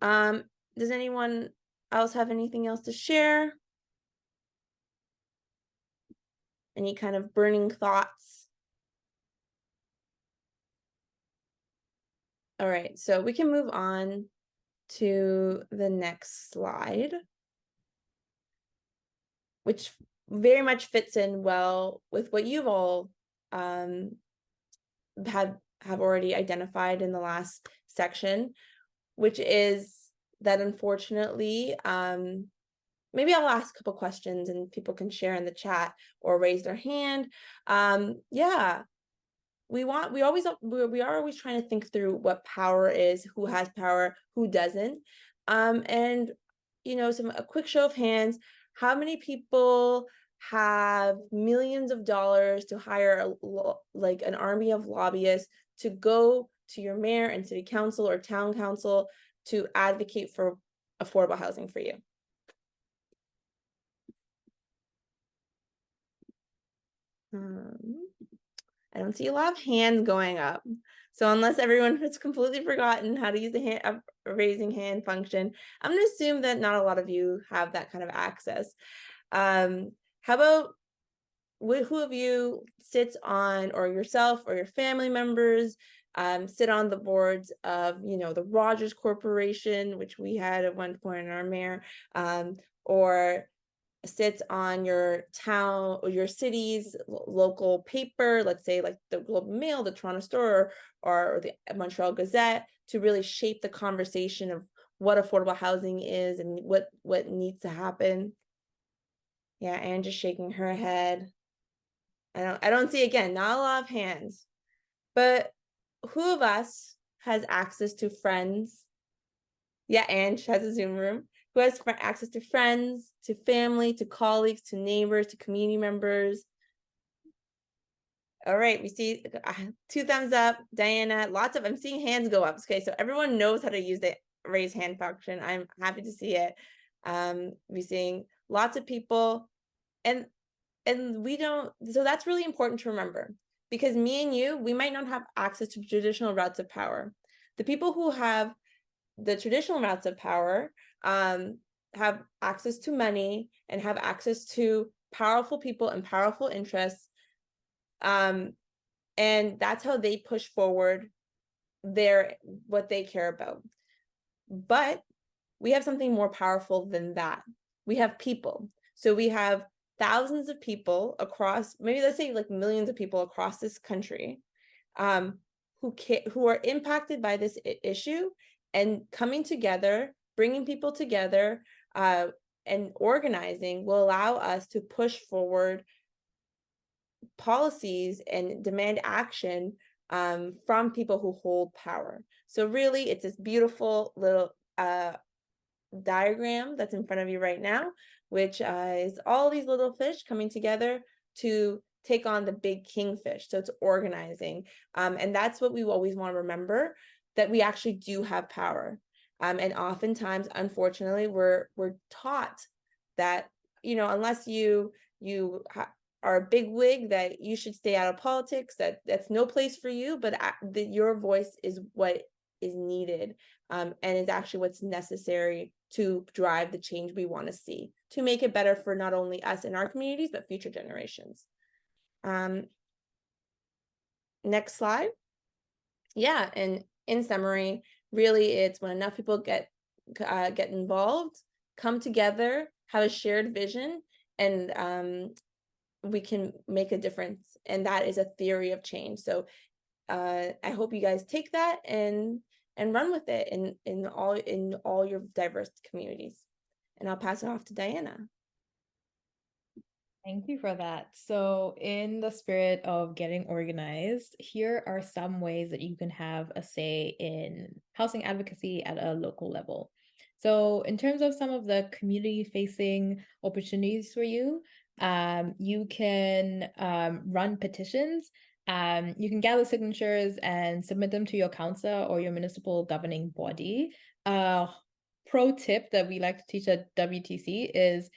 does anyone else have anything else to share? Any kind of burning thoughts? All right, so we can move on to the next slide, which very much fits in well with what you've all have already identified in the last section, which is that unfortunately, maybe I'll ask a couple questions and people can share in the chat or raise their hand. Yeah, we are always trying to think through what power is, who has power, who doesn't. And you know, a quick show of hands, how many people have millions of dollars to hire like an army of lobbyists to go to your mayor and city council or town council to advocate for affordable housing for you? I don't see a lot of hands going up. So unless everyone has completely forgotten how to use the hand raising hand function, I'm going to assume that not a lot of you have that kind of access. How about who of you sits on, or yourself or your family members sit on the boards of, you know, the Rogers Corporation, which we had at one point in our mayor, or sits on your town or your city's local paper, let's say like the Globe and Mail, the Toronto Star, or the Montreal Gazette, to really shape the conversation of what affordable housing is and what needs to happen? Yeah, Anne just shaking her head. I don't see, again, not a lot of hands, but who of us has access to friends? Yeah, Anne has a Zoom room. Who has access to friends, to family, to colleagues, to neighbors, to community members? All right, we see 2 thumbs up. Diana, I'm seeing hands go up. Okay, so everyone knows how to use the raise hand function. I'm happy to see it. We're seeing lots of people, and we don't, so that's really important to remember, because me and you, we might not have access to traditional routes of power. The people who have the traditional routes of power have access to money and have access to powerful people and powerful interests, and that's how they push forward what they care about. But we have something more powerful than that. We have people. So we have thousands of people across, maybe let's say like millions of people across this country, who are impacted by this issue, and coming together, bringing people together, and organizing will allow us to push forward policies and demand action from people who hold power. So really, it's this beautiful little diagram that's in front of you right now, which is all these little fish coming together to take on the big kingfish. So it's organizing, and that's what we always want to remember, that we actually do have power. And oftentimes, unfortunately, we're taught that, you know, unless you are a big wig, that you should stay out of politics, that's no place for you, but that your voice is what is needed, and is actually what's necessary to drive the change we want to see, to make it better for not only us and our communities, but future generations. Next slide. Yeah, and in summary, really, it's when enough people get involved, come together, have a shared vision, and we can make a difference. And that is a theory of change. So I hope you guys take that and run with it in all your diverse communities. And I'll pass it off to Diana. Thank you for that. So in the spirit of getting organized, here are some ways that you can have a say in housing advocacy at a local level. So in terms of some of the community-facing opportunities for you, you can run petitions. You can gather signatures and submit them to your council or your municipal governing body. Pro tip that we like to teach at WTC is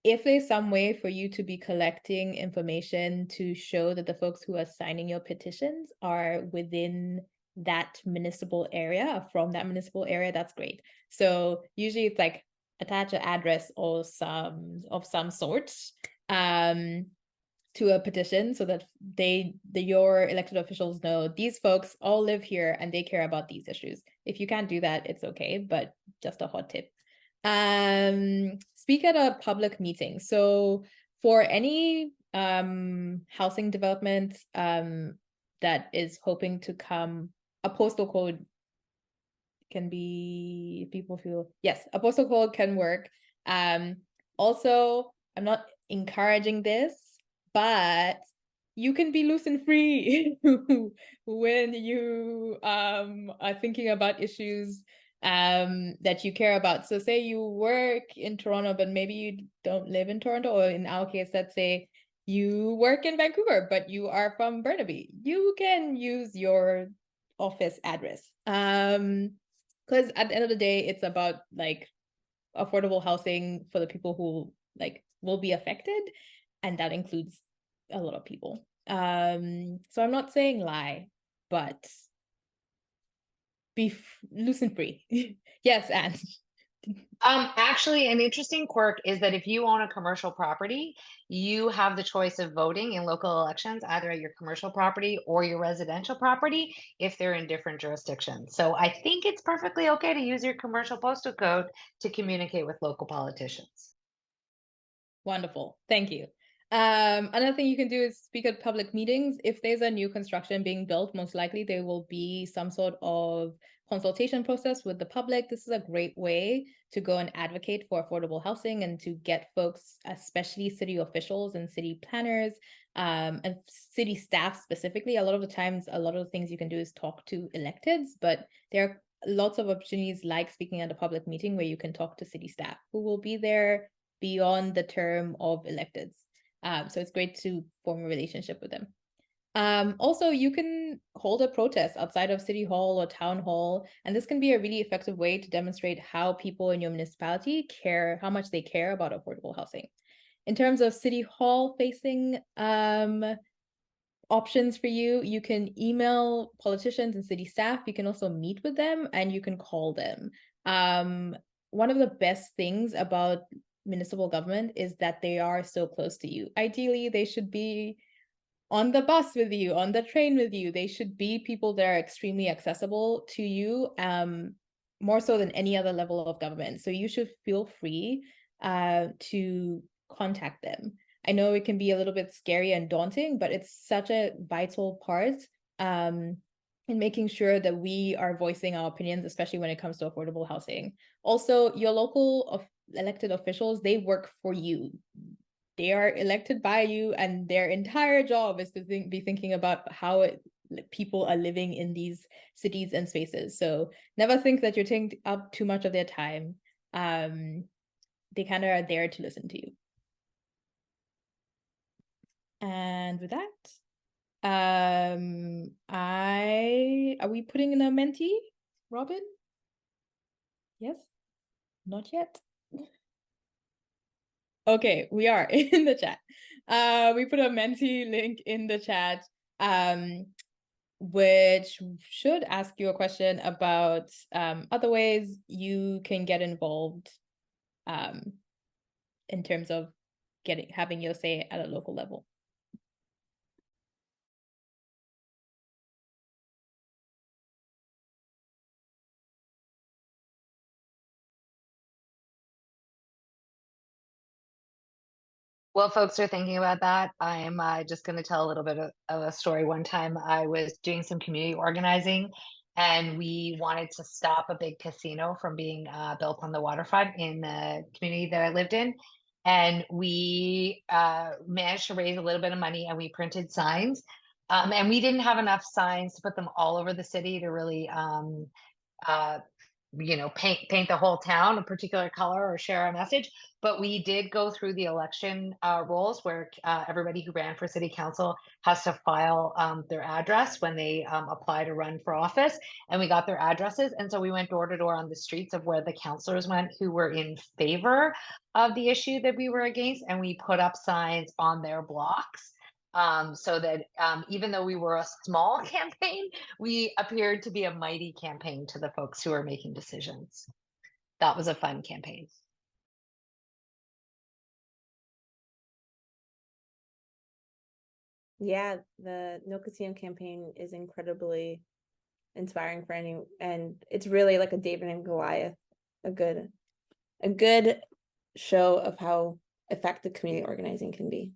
if there's some way for you to be collecting information to show that the folks who are signing your petitions are within that municipal area, from that municipal area, that's great. So usually it's like attach an address or some sort to a petition so that your elected officials know these folks all live here and they care about these issues. If you can't do that, it's okay, but just a hot tip. Speak at a public meeting. So for any housing development that is hoping to come, a postal code can be, people feel, yes, a postal code can work. Also, I'm not encouraging this, but you can be loose and free when you are thinking about issues that you care about. So say you work in Toronto, but maybe you don't live in Toronto, or in our case, let's say you work in Vancouver, but you are from Burnaby. You can use your office address. Because at the end of the day, it's about like affordable housing for the people who like will be affected, and that includes a lot of people. So I'm not saying lie, but be loose and free. Yes, Anne. Actually, an interesting quirk is that if you own a commercial property, you have the choice of voting in local elections, either at your commercial property or your residential property, if they're in different jurisdictions. So I think it's perfectly okay to use your commercial postal code to communicate with local politicians. Wonderful. Thank you. Another thing you can do is speak at public meetings. If there's a new construction being built, most likely there will be some sort of consultation process with the public. This is a great way to go and advocate for affordable housing and to get folks, especially city officials and city planners, and city staff specifically. A lot of the times, a lot of the things you can do is talk to electeds, but there are lots of opportunities like speaking at a public meeting where you can talk to city staff who will be there beyond the term of electeds. So it's great to form a relationship with them. Also, you can hold a protest outside of City Hall or Town Hall, and this can be a really effective way to demonstrate how people in your municipality care, how much they care about affordable housing. In terms of City Hall facing options for you, you can email politicians and city staff. You can also meet with them, and you can call them. One of the best things about municipal government is that they are so close to you. Ideally, they should be on the bus with you, on the train with you. They should be people that are extremely accessible to you, more so than any other level of government. So you should feel free to contact them. I know it can be a little bit scary and daunting, but it's such a vital part in making sure that we are voicing our opinions, especially when it comes to affordable housing. Also, your local elected officials, they work for you. They are elected by you, and their entire job is to be thinking about how people are living in these cities and spaces. So never think that you're taking up too much of their time. They kind of are there to listen to you. And with that, are we putting in a Menti, Robin? Yes? Not yet? Okay, we are in the chat. We put a Menti link in the chat, which should ask you a question about other ways you can get involved in terms of having your say at a local level. While folks are thinking about that, I'm just going to tell a little bit of a story. One time I was doing some community organizing, and we wanted to stop a big casino from being built on the waterfront in the community that I lived in. And we managed to raise a little bit of money, and we printed signs. And we didn't have enough signs to put them all over the city to really paint the whole town a particular color or share a message. But we did go through the election rules where everybody who ran for city council has to file their address when they apply to run for office. And we got their addresses. And so we went door to door on the streets of where the councilors went who were in favor of the issue that we were against. And we put up signs on their blocks. So that even though we were a small campaign, we appeared to be a mighty campaign to the folks who are making decisions. That was a fun campaign. Yeah, the No Casino campaign is incredibly inspiring for any, and it's really like a David and Goliath, a good show of how effective community organizing can be.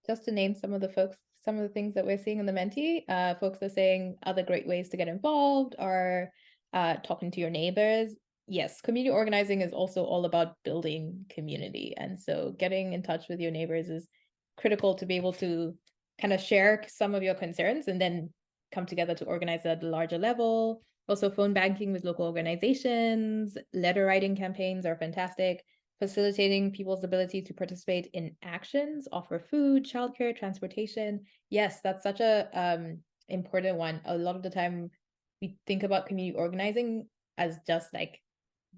Just to name some of the things that we're seeing in the Menti, folks are saying other great ways to get involved are talking to your neighbors. Yes, community organizing is also all about building community. And so getting in touch with your neighbors is critical to be able to kind of share some of your concerns and then come together to organize at a larger level. Also, phone banking with local organizations, letter writing campaigns are fantastic. Facilitating people's ability to participate in actions, offer food, childcare, transportation. Yes, that's such a important one. A lot of the time we think about community organizing as just like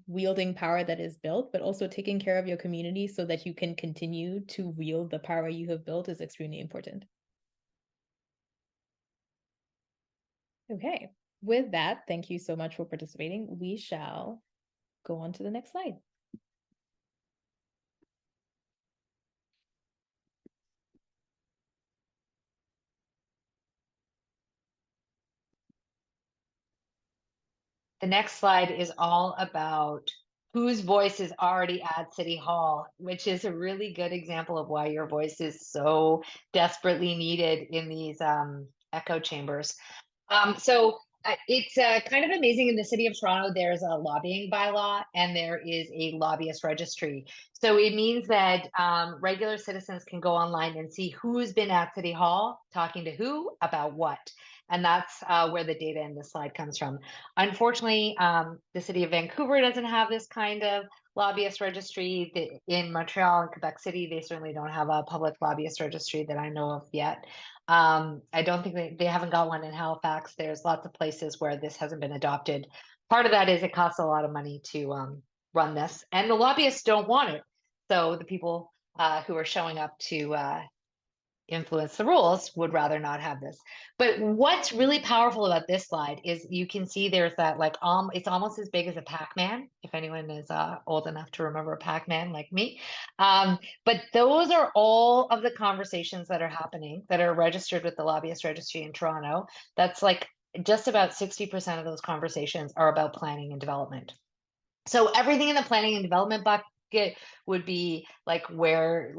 wielding power that is built, but also taking care of your community so that you can continue to wield the power you have built is extremely important. Okay, with that, thank you so much for participating. We shall go on to the next slide. The next slide is all about whose voice is already at City Hall, which is a really good example of why your voice is so desperately needed in these echo chambers. It's kind of amazing. In the city of Toronto, there's a lobbying bylaw and there is a lobbyist registry. So it means that regular citizens can go online and see who's been at City Hall talking to who about what. And that's where the data in this slide comes from. Unfortunately, the city of Vancouver doesn't have this kind of lobbyist registry. In Montreal and Quebec City, they certainly don't have a public lobbyist registry that I know of yet. I don't think they haven't got one in Halifax. There's lots of places where this hasn't been adopted. Part of that is it costs a lot of money to run this, and the lobbyists don't want it. So the people who are showing up to influence the rules would rather not have this. But what's really powerful about this slide is you can see there's that it's almost as big as a Pac-Man, if anyone is old enough to remember a Pac-Man like me. But those are all of the conversations that are happening that are registered with the lobbyist registry in Toronto. That's like just about 60% of those conversations are about planning and development. So everything in the planning and development bucket would be like your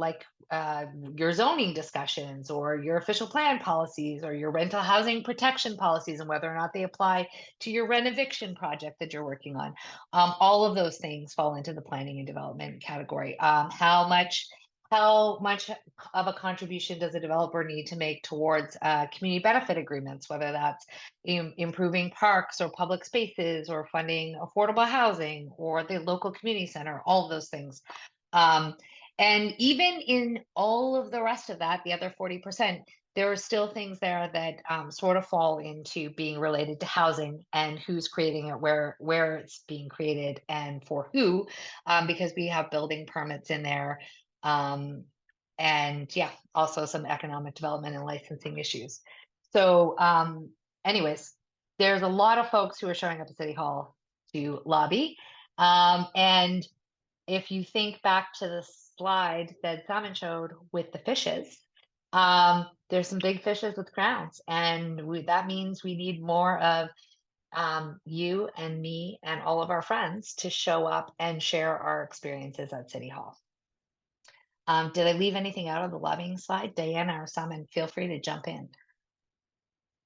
zoning discussions or your official plan policies or your rental housing protection policies and whether or not they apply to your rent eviction project that you're working on. All of those things fall into the planning and development category. How much of a contribution does a developer need to make towards community benefit agreements, whether that's improving parks or public spaces or funding affordable housing or the local community center, all of those things. And even in all of the rest of that, the other 40%, there are still things there that sort of fall into being related to housing and who's creating it, where it's being created and for who, because we have building permits in there. And yeah, also some economic development and licensing issues. So anyways, there's a lot of folks who are showing up at City Hall to lobby. And if you think back to the slide that Simon showed with the fishes, there's some big fishes with crowns, and that means we need more of you and me and all of our friends to show up and share our experiences at City Hall. Did I leave anything out of the lobbying slide? Diana or Simon, feel free to jump in.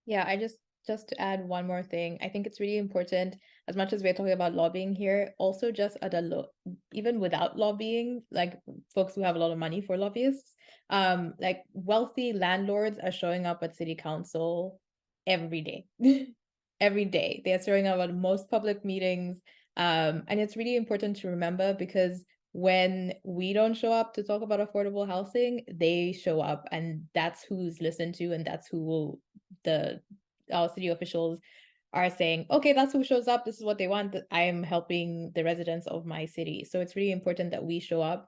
Yeah, I just to add one more thing, I think it's really important, as much as we're talking about lobbying here, also just at even without lobbying, like folks who have a lot of money for lobbyists, like wealthy landlords are showing up at city council every day. every day. They are showing up at most public meetings. And it's really important to remember, because when we don't show up to talk about affordable housing, they show up, and that's who's listened to, and that's who our city officials are saying, okay, that's who shows up. This is what they want. I am helping the residents of my city. So it's really important that we show up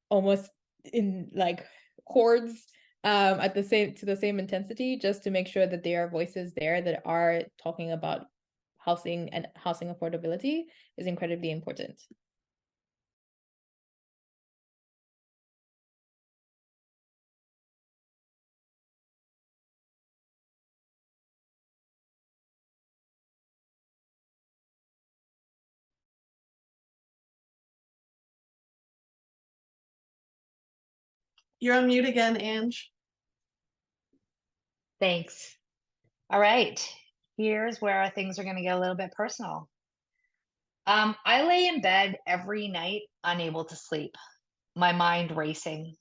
almost in like hordes at to the same intensity, just to make sure that there are voices there that are talking about housing, and housing affordability is incredibly important. You're on mute again, Ange. Thanks. All right. Here's where things are going to get a little bit personal. I lay in bed every night, unable to sleep, my mind racing.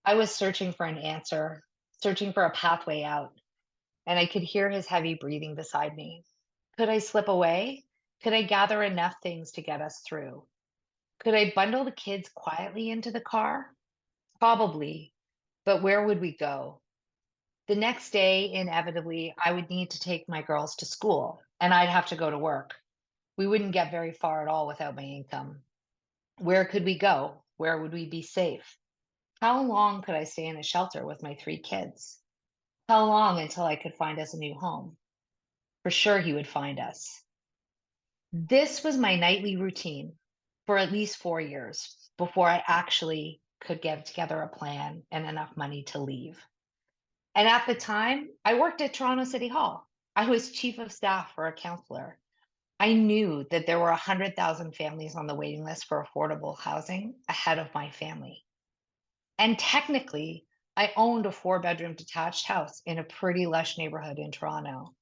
I was searching for an answer, searching for a pathway out, and I could hear his heavy breathing beside me. Could I slip away? Could I gather enough things to get us through? Could I bundle the kids quietly into the car? Probably, but where would we go? The next day, inevitably, I would need to take my girls to school, and I'd have to go to work. We wouldn't get very far at all without my income. Where could we go? Where would we be safe? How long could I stay in a shelter with my 3 kids? How long until I could find us a new home? For sure, he would find us. This was my nightly routine for at least 4 years before I actually could get together a plan and enough money to leave. And at the time, I worked at Toronto City Hall. I was chief of staff for a counselor. I knew that there were 100,000 families on the waiting list for affordable housing ahead of my family. And technically, I owned a 4-bedroom detached house in a pretty lush neighborhood in Toronto.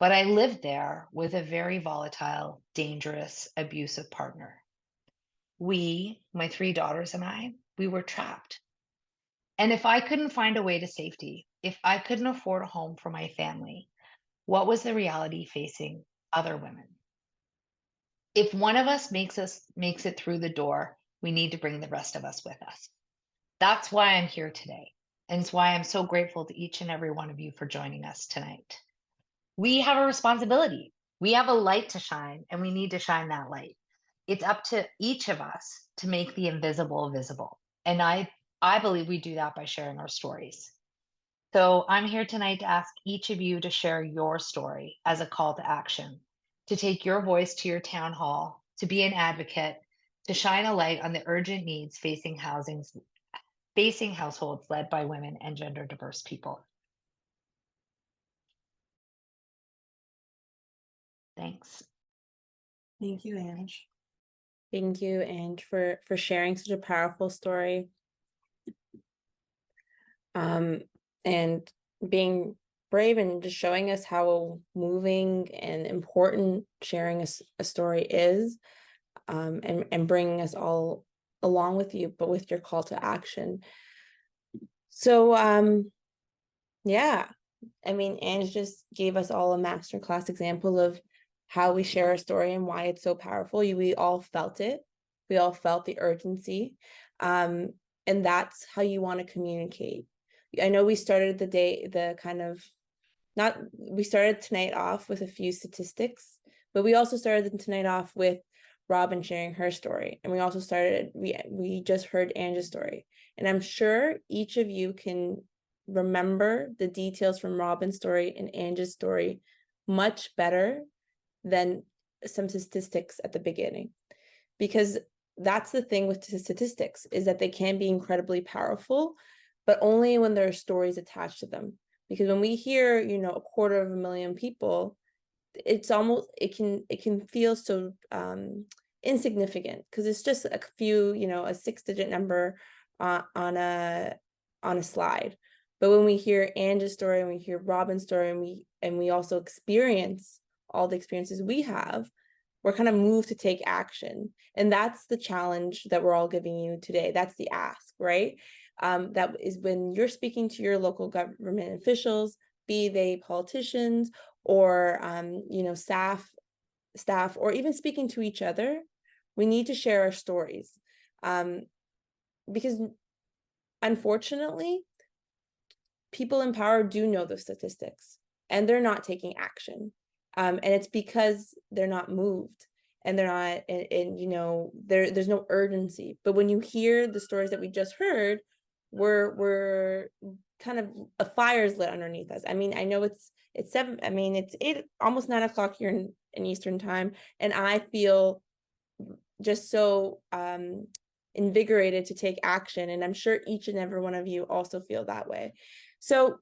But I lived there with a very volatile, dangerous, abusive partner. We, my 3 daughters and I, we were trapped. And if I couldn't find a way to safety, if I couldn't afford a home for my family, what was the reality facing other women? If one of us makes it through the door, we need to bring the rest of us with us. That's why I'm here today. And it's why I'm so grateful to each and every one of you for joining us tonight. We have a responsibility. We have a light to shine, and we need to shine that light. It's up to each of us to make the invisible visible. And I believe we do that by sharing our stories. So I'm here tonight to ask each of you to share your story as a call to action, to take your voice to your town hall, to be an advocate, to shine a light on the urgent needs facing households led by women and gender diverse people. Thanks. Thank you, Ange. Thank you, Ange, for sharing such a powerful story. And being brave and just showing us how moving and important sharing a story is, and bringing us all along with you, but with your call to action. So, yeah, I mean, Ange just gave us all a masterclass example of how we share a story and why it's so powerful. We all felt it. We all felt the urgency. And that's how you want to communicate. I know we started we started tonight off with a few statistics, but we also started tonight off with Robin sharing her story. And we just heard Ange's story. And I'm sure each of you can remember the details from Robin's story and Ange's story much better than some statistics at the beginning. Because that's the thing with statistics, is that they can be incredibly powerful, but only when there are stories attached to them. Because when we hear, 250,000 people, it's almost, it can feel so insignificant, because it's just a few, a 6-digit number on a slide. But when we hear Ange's story and we hear Robin's story, and we also experience all the experiences we have, we're kind of moved to take action. And that's the challenge that we're all giving you today. That's the ask, right? That is when you're speaking to your local government officials, be they politicians or staff, or even speaking to each other. We need to share our stories, because unfortunately, people in power do know the statistics and they're not taking action. And it's because they're not moved and they're not, and there's no urgency. But when you hear the stories that we just heard, we're kind of, a fire's lit underneath us. I mean, I know it's 8, almost 9 o'clock here in Eastern time, and I feel just so invigorated to take action, and I'm sure each and every one of you also feel that way. So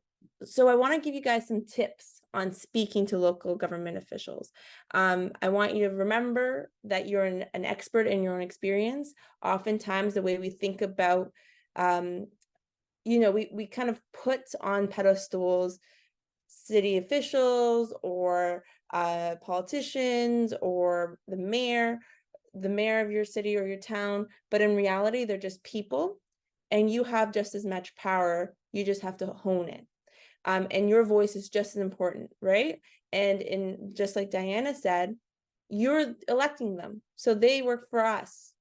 I want to give you guys some tips on speaking to local government officials. I want you to remember that you're an expert in your own experience. Oftentimes, the way we think about, we kind of put on pedestals city officials or politicians or the mayor of your city or your town, but in reality, they're just people, and you have just as much power. You just have to hone it. And your voice is just as important, right? And just like Diana said, you're electing them, so they work for us.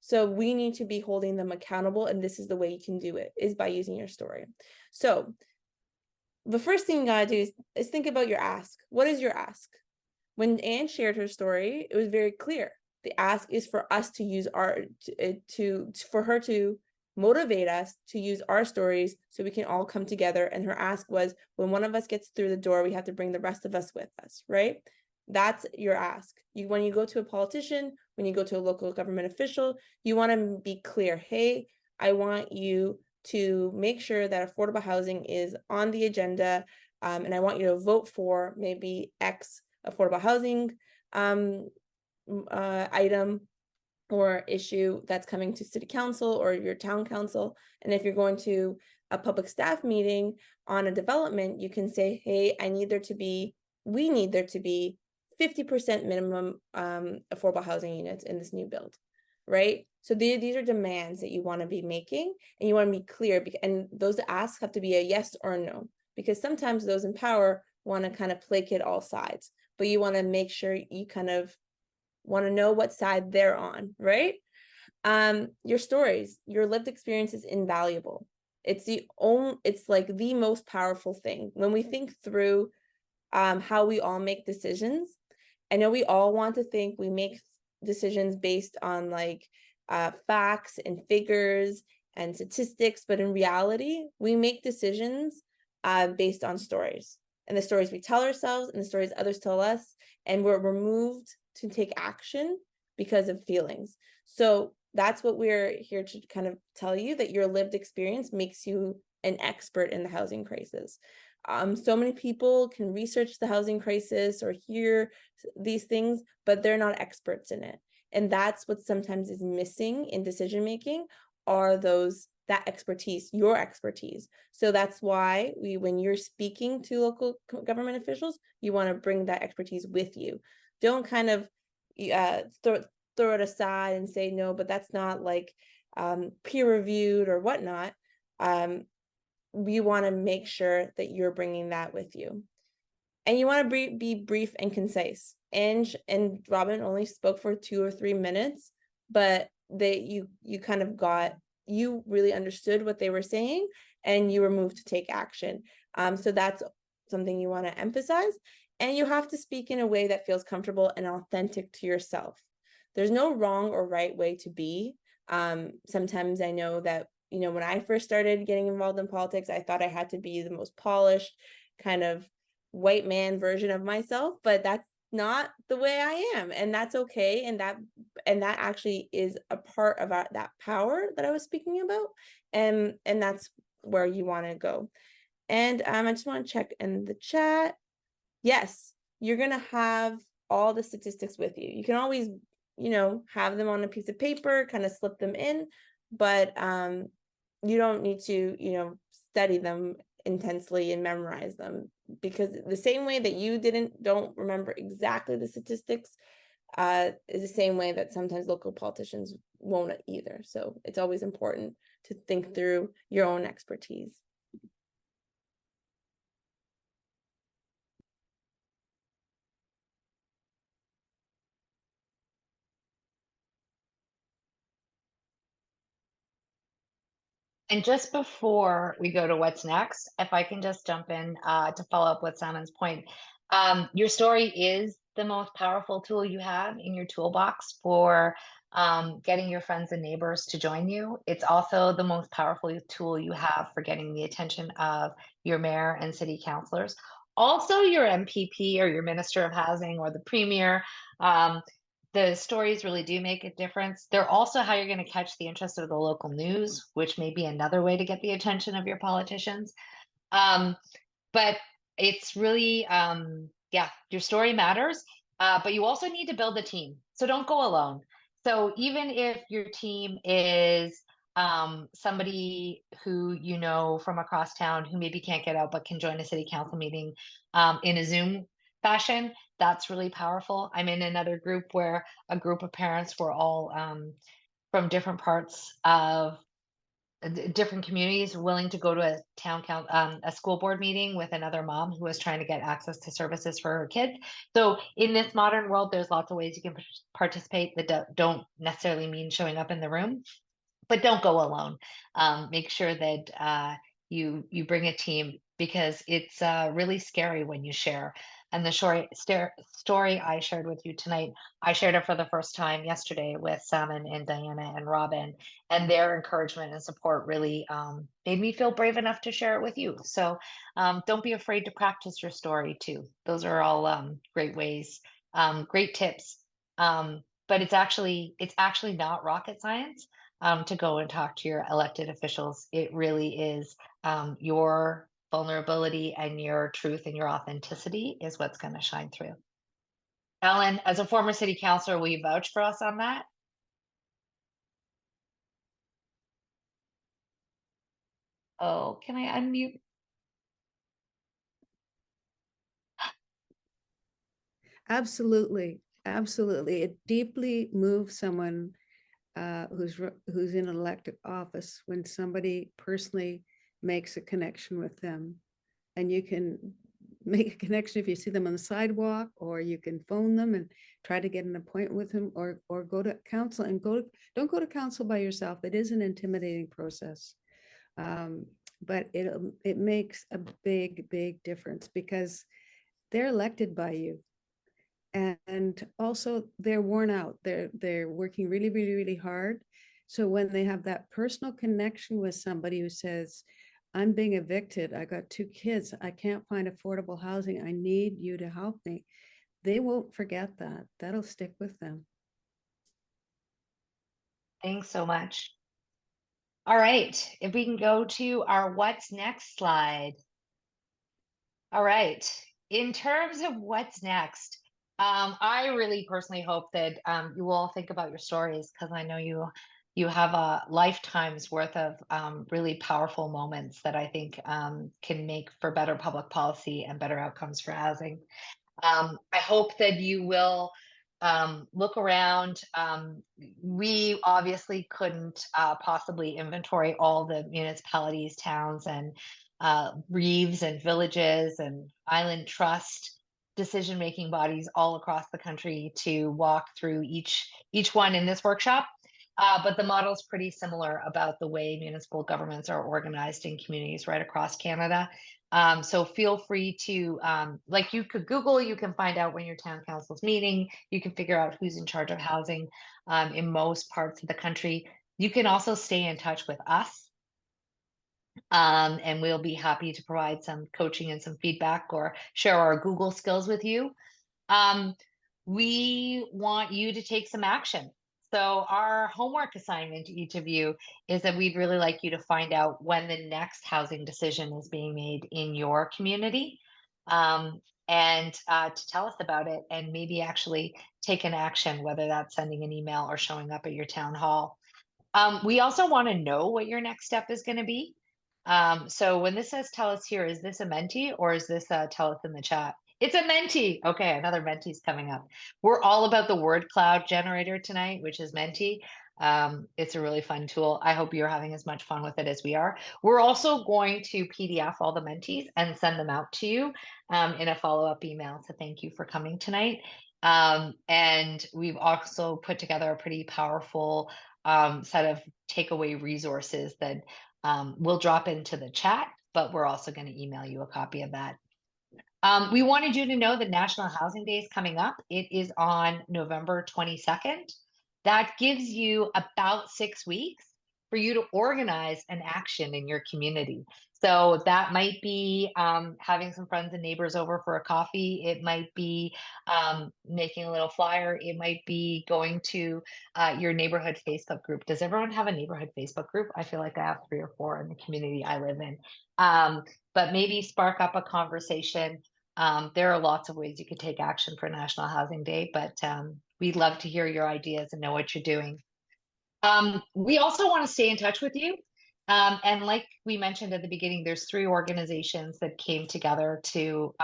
So we need to be holding them accountable, and this is the way you can do it, is by using your story. So the first thing you gotta do is think about your ask. What is your ask? When Anne shared her story, it was very clear. The ask is for us to use for her to motivate us to use our stories so we can all come together. And her ask was, when one of us gets through the door, we have to bring the rest of us with us, right? That's your ask. When you go to a politician, when you go to a local government official, you want to be clear. Hey, I want you to make sure that affordable housing is on the agenda, and I want you to vote for maybe X affordable housing item or issue that's coming to city council or your town council. And if you're going to a public staff meeting on a development, you can say, hey, we need there to be 50% minimum affordable housing units in this new build, right? So these are demands that you want to be making, and you want to be clear, and those asks have to be a yes or a no, because sometimes those in power want to kind of placate all sides, but you want to make sure you kind of want to know what side they're on, right? Your stories, your lived experience is invaluable. It's like the most powerful thing. When we think through how we all make decisions, I know we all want to think we make decisions based on facts and figures and statistics, but in reality, we make decisions based on stories, and the stories we tell ourselves and the stories others tell us, and we're moved to take action because of feelings. So that's what we're here to kind of tell you, that your lived experience makes you an expert in the housing crisis. So many people can research the housing crisis or hear these things, but they're not experts in it. And that's what sometimes is missing in decision making, are that expertise, your expertise. So that's why when you're speaking to local government officials, you want to bring that expertise with you. Don't kind of throw it aside and say, no, but that's not peer reviewed or whatnot. We want to make sure that you're bringing that with you. And you want to be brief and concise. And Robin only spoke for 2 or 3 minutes, but you really understood what they were saying, and you were moved to take action. So that's something you want to emphasize. And you have to speak in a way that feels comfortable and authentic to yourself. There's no wrong or right way to be. Sometimes I know that, when I first started getting involved in politics, I thought I had to be the most polished kind of white man version of myself, but that's not the way I am, and that's okay. And that actually is a part of that power that I was speaking about, and that's where you want to go. And I just want to check in the chat. Yes, you're gonna have all the statistics with you. You can always, have them on a piece of paper, kind of slip them in, but you don't need to, study them intensely and memorize them, because the same way that you don't remember exactly the statistics is the same way that sometimes local politicians won't either. So it's always important to think through your own expertise. And just before we go to what's next, if I can just jump in to follow up with Simon's point, your story is the most powerful tool you have in your toolbox for getting your friends and neighbors to join you. It's also the most powerful tool you have for getting the attention of your mayor and city councilors. Also, your MPP or your minister of housing or the premier. The stories really do make a difference. They're also how you're going to catch the interest of the local news, which may be another way to get the attention of your politicians. Um, but it's really, yeah, your story matters, but you also need to build a team. So don't go alone. So even if your team is somebody who you know from across town who maybe can't get out but can join a city council meeting in a Zoom fashion, that's really powerful. I'm in another group where a group of parents were all from different parts of different communities willing to go to a a school board meeting with another mom who was trying to get access to services for her kids. So in this modern world, there's lots of ways you can participate that don't necessarily mean showing up in the room, but don't go alone. Make sure that you bring a team because it's really scary when you share. And the story I shared with you tonight, I shared it for the first time yesterday with Salmon and Diana and Robin, and their encouragement and support really made me feel brave enough to share it with you. So don't be afraid to practice your story too. Those are all great ways, great tips. But it's actually not rocket science to go and talk to your elected officials. It really is your vulnerability and your truth and your authenticity is what's going to shine through. Ellen, as a former city councilor, will you vouch for us on that? Oh, can I unmute? Absolutely, absolutely. It deeply moves someone who's in an elected office when somebody personally makes a connection with them. And you can make a connection if you see them on the sidewalk, or you can phone them and try to get an appointment with them, or go to council and don't go to council by yourself. It is an intimidating process. But it makes a big difference because they're elected by you. And also they're worn out. They're working really hard. So when they have that personal connection with somebody who says, I'm being evicted, I got 2 kids, I can't find affordable housing, I need you to help me, they won't forget that. That'll stick with them. Thanks so much. All right, if we can go to our what's next slide. All right, in terms of what's next, I really personally hope that you will all think about your stories because I know you have a lifetime's worth of really powerful moments that I think can make for better public policy and better outcomes for housing. I hope that you will look around. We obviously couldn't possibly inventory all the municipalities, towns, and reeves and villages and island trust decision-making bodies all across the country to walk through each one in this workshop. But the model is pretty similar about the way municipal governments are organized in communities right across Canada. So feel free to, like you could Google, you can find out when your town council's meeting, you can figure out who's in charge of housing in most parts of the country. You can also stay in touch with us. And we'll be happy to provide some coaching and some feedback or share our Google skills with you. We want you to take some action. So our homework assignment to each of you is that we'd really like you to find out when the next housing decision is being made in your community, and to tell us about it and maybe actually take an action, whether that's sending an email or showing up at your town hall. We also want to know what your next step is going to be. So when this says tell us here, is this a Menti or is this tell us in the chat? It's a Menti. Okay, another Menti's coming up. We're all about the word cloud generator tonight, which is Menti. It's a really fun tool. I hope you're having as much fun with it as we are. We're also going to PDF all the Mentis and send them out to you in a follow-up email to thank you for coming tonight. And we've also put together a pretty powerful set of takeaway resources that we'll drop into the chat, but we're also going to email you a copy of that. We wanted you to know that National Housing Day is coming up. It is on November 22nd. That gives you about 6 weeks for you to organize an action in your community. So that might be having some friends and neighbors over for a coffee. It might be making a little flyer. It might be going to your neighborhood Facebook group. Does everyone have a neighborhood Facebook group? I feel like I have 3 or 4 in the community I live in. But maybe spark up a conversation. There are lots of ways you could take action for National Housing Day, but we'd love to hear your ideas and know what you're doing. We also want to stay in touch with you. And like we mentioned at the beginning, there's 3 organizations that came together to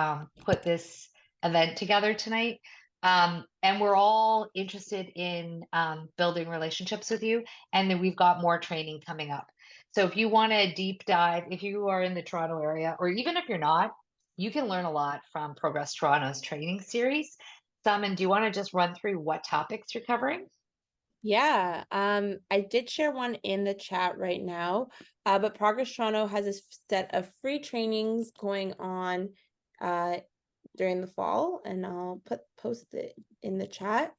put this event together tonight. And we're all interested in building relationships with you. And then we've got more training coming up. So if you want to deep dive, if you are in the Toronto area, or even if you're not, you can learn a lot from Progress Toronto's training series. Simon, do you want to just run through what topics you're covering? Yeah, I did share one in the chat right now, but Progress Toronto has a set of free trainings going on during the fall, and I'll post it in the chat.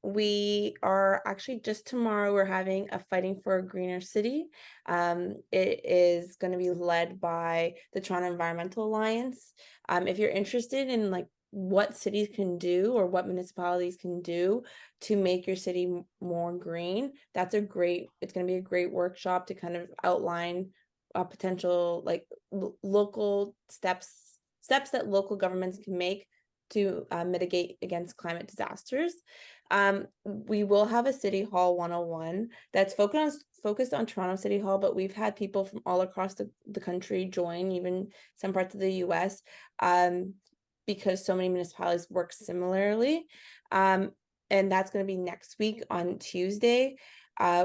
We are actually just tomorrow, we're having a Fighting for a Greener City. It is going to be led by the Toronto Environmental Alliance. If you're interested in like what cities can do or what municipalities can do to make your city more green, it's going to be a great workshop to kind of outline potential like local steps that local governments can make to mitigate against climate disasters. We will have a City Hall 101 that's focused on Toronto City Hall, but we've had people from all across the country join, even some parts of the US, because so many municipalities work similarly. And that's going to be next week on Tuesday.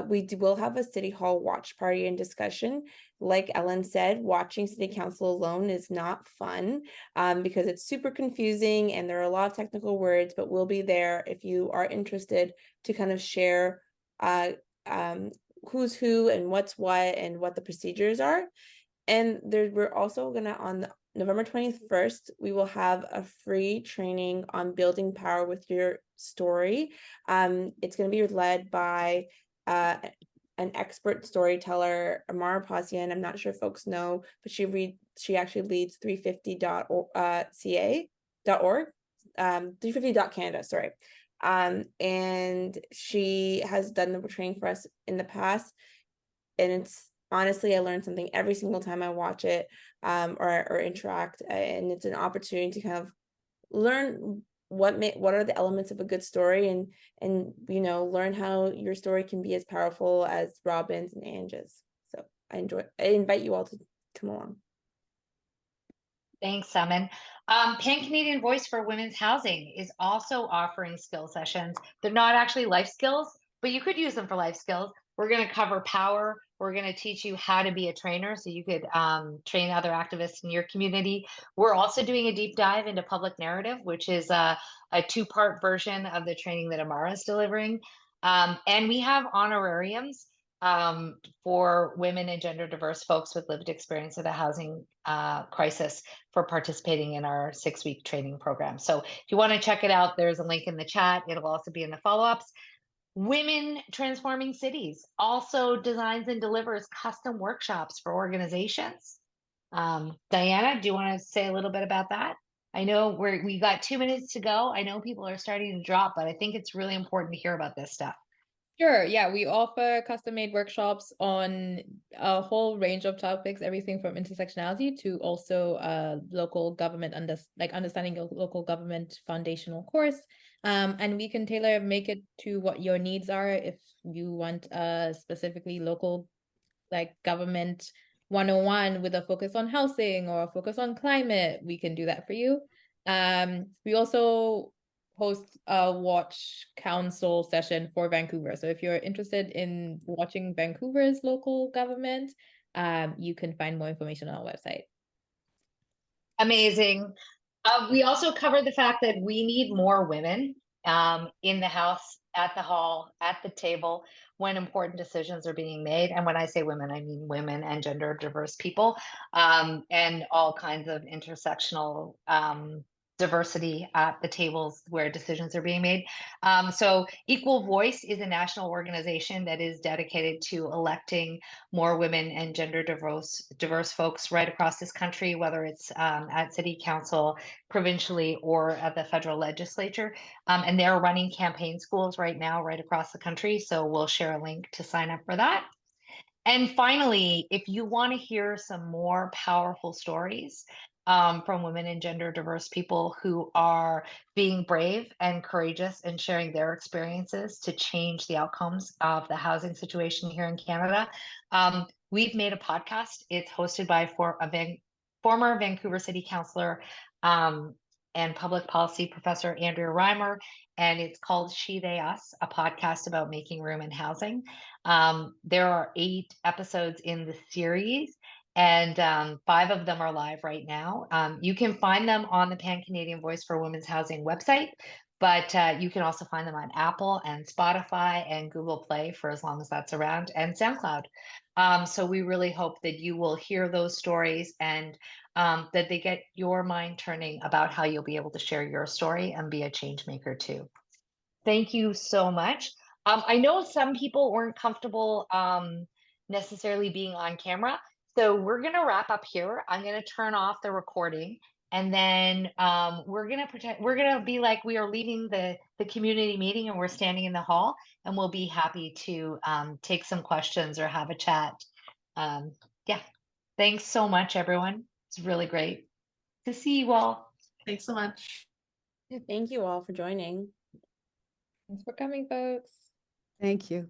We will have a City Hall watch party and discussion. Like Ellen said, watching City Council alone is not fun because it's super confusing and there are a lot of technical words, but we'll be there if you are interested to kind of share who's who and what's what and what the procedures are. And we're also going to, on November 21st, we will have a free training on building power with your story. It's going to be led by an expert storyteller, Amara Pasian. I'm not sure if folks know, but she actually leads 350.ca.org, 350.canada, sorry. And she has done the training for us in the past. And it's honestly, I learned something every single time I watch it or interact. And it's an opportunity to kind of learn what are the elements of a good story and learn how your story can be as powerful as Robin's and Ange's. So I invite you all to come along. Thanks, Simon. Pan Canadian Voice for Women's Housing is also offering skill sessions. They're not actually life skills, but you could use them for life skills. We're going to cover power. We're going to teach you how to be a trainer so you could train other activists in your community. We're also doing a deep dive into public narrative, which is a 2-part version of the training that Amara is delivering. And we have honorariums for women and gender diverse folks with lived experience of the housing crisis for participating in our 6-week training program. So if you want to check it out, there's a link in the chat. It'll also be in the follow-ups. Women Transforming Cities also designs and delivers custom workshops for organizations. Diana, do you want to say a little bit about that? I know we got 2 minutes to go. I know people are starting to drop, but I think it's really important to hear about this stuff. Sure. Yeah, we offer custom-made workshops on a whole range of topics, everything from intersectionality to also local government, understanding your local government foundational course. And we can make it to what your needs are. If you want specifically local government 101 with a focus on housing or a focus on climate, we can do that for you. We also host a watch council session for Vancouver. So if you're interested in watching Vancouver's local government, you can find more information on our website. Amazing. We also covered the fact that we need more women in the house, at the hall, at the table, when important decisions are being made. And when I say women, I mean women and gender diverse people, and all kinds of intersectional diversity at the tables where decisions are being made. So Equal Voice is a national organization that is dedicated to electing more women and gender diverse folks right across this country, whether it's at city council, provincially, or at the federal legislature. And they're running campaign schools right now, right across the country. So we'll share a link to sign up for that. And finally, if you want to hear some more powerful stories from women and gender diverse people who are being brave and courageous and sharing their experiences to change the outcomes of the housing situation here in Canada, we've made a podcast. It's hosted by former Vancouver City Councillor and public policy professor Andrea Reimer, and it's called She, They, Us, a podcast about making room in housing. There are 8 episodes in the series, and 5 of them are live right now. You can find them on the Pan Canadian Voice for Women's Housing website, but you can also find them on Apple and Spotify and Google Play for as long as that's around, and SoundCloud. So we really hope that you will hear those stories and that they get your mind turning about how you'll be able to share your story and be a change maker too. Thank you so much. I know some people weren't comfortable necessarily being on camera, so we're going to wrap up here. I'm going to turn off the recording, and then we're going to be like we are leaving the community meeting and we're standing in the hall, and we'll be happy to take some questions or have a chat. Yeah, thanks so much, everyone. It's really great to see you all. Thanks so much. Yeah, thank you all for joining. Thanks for coming, folks. Thank you.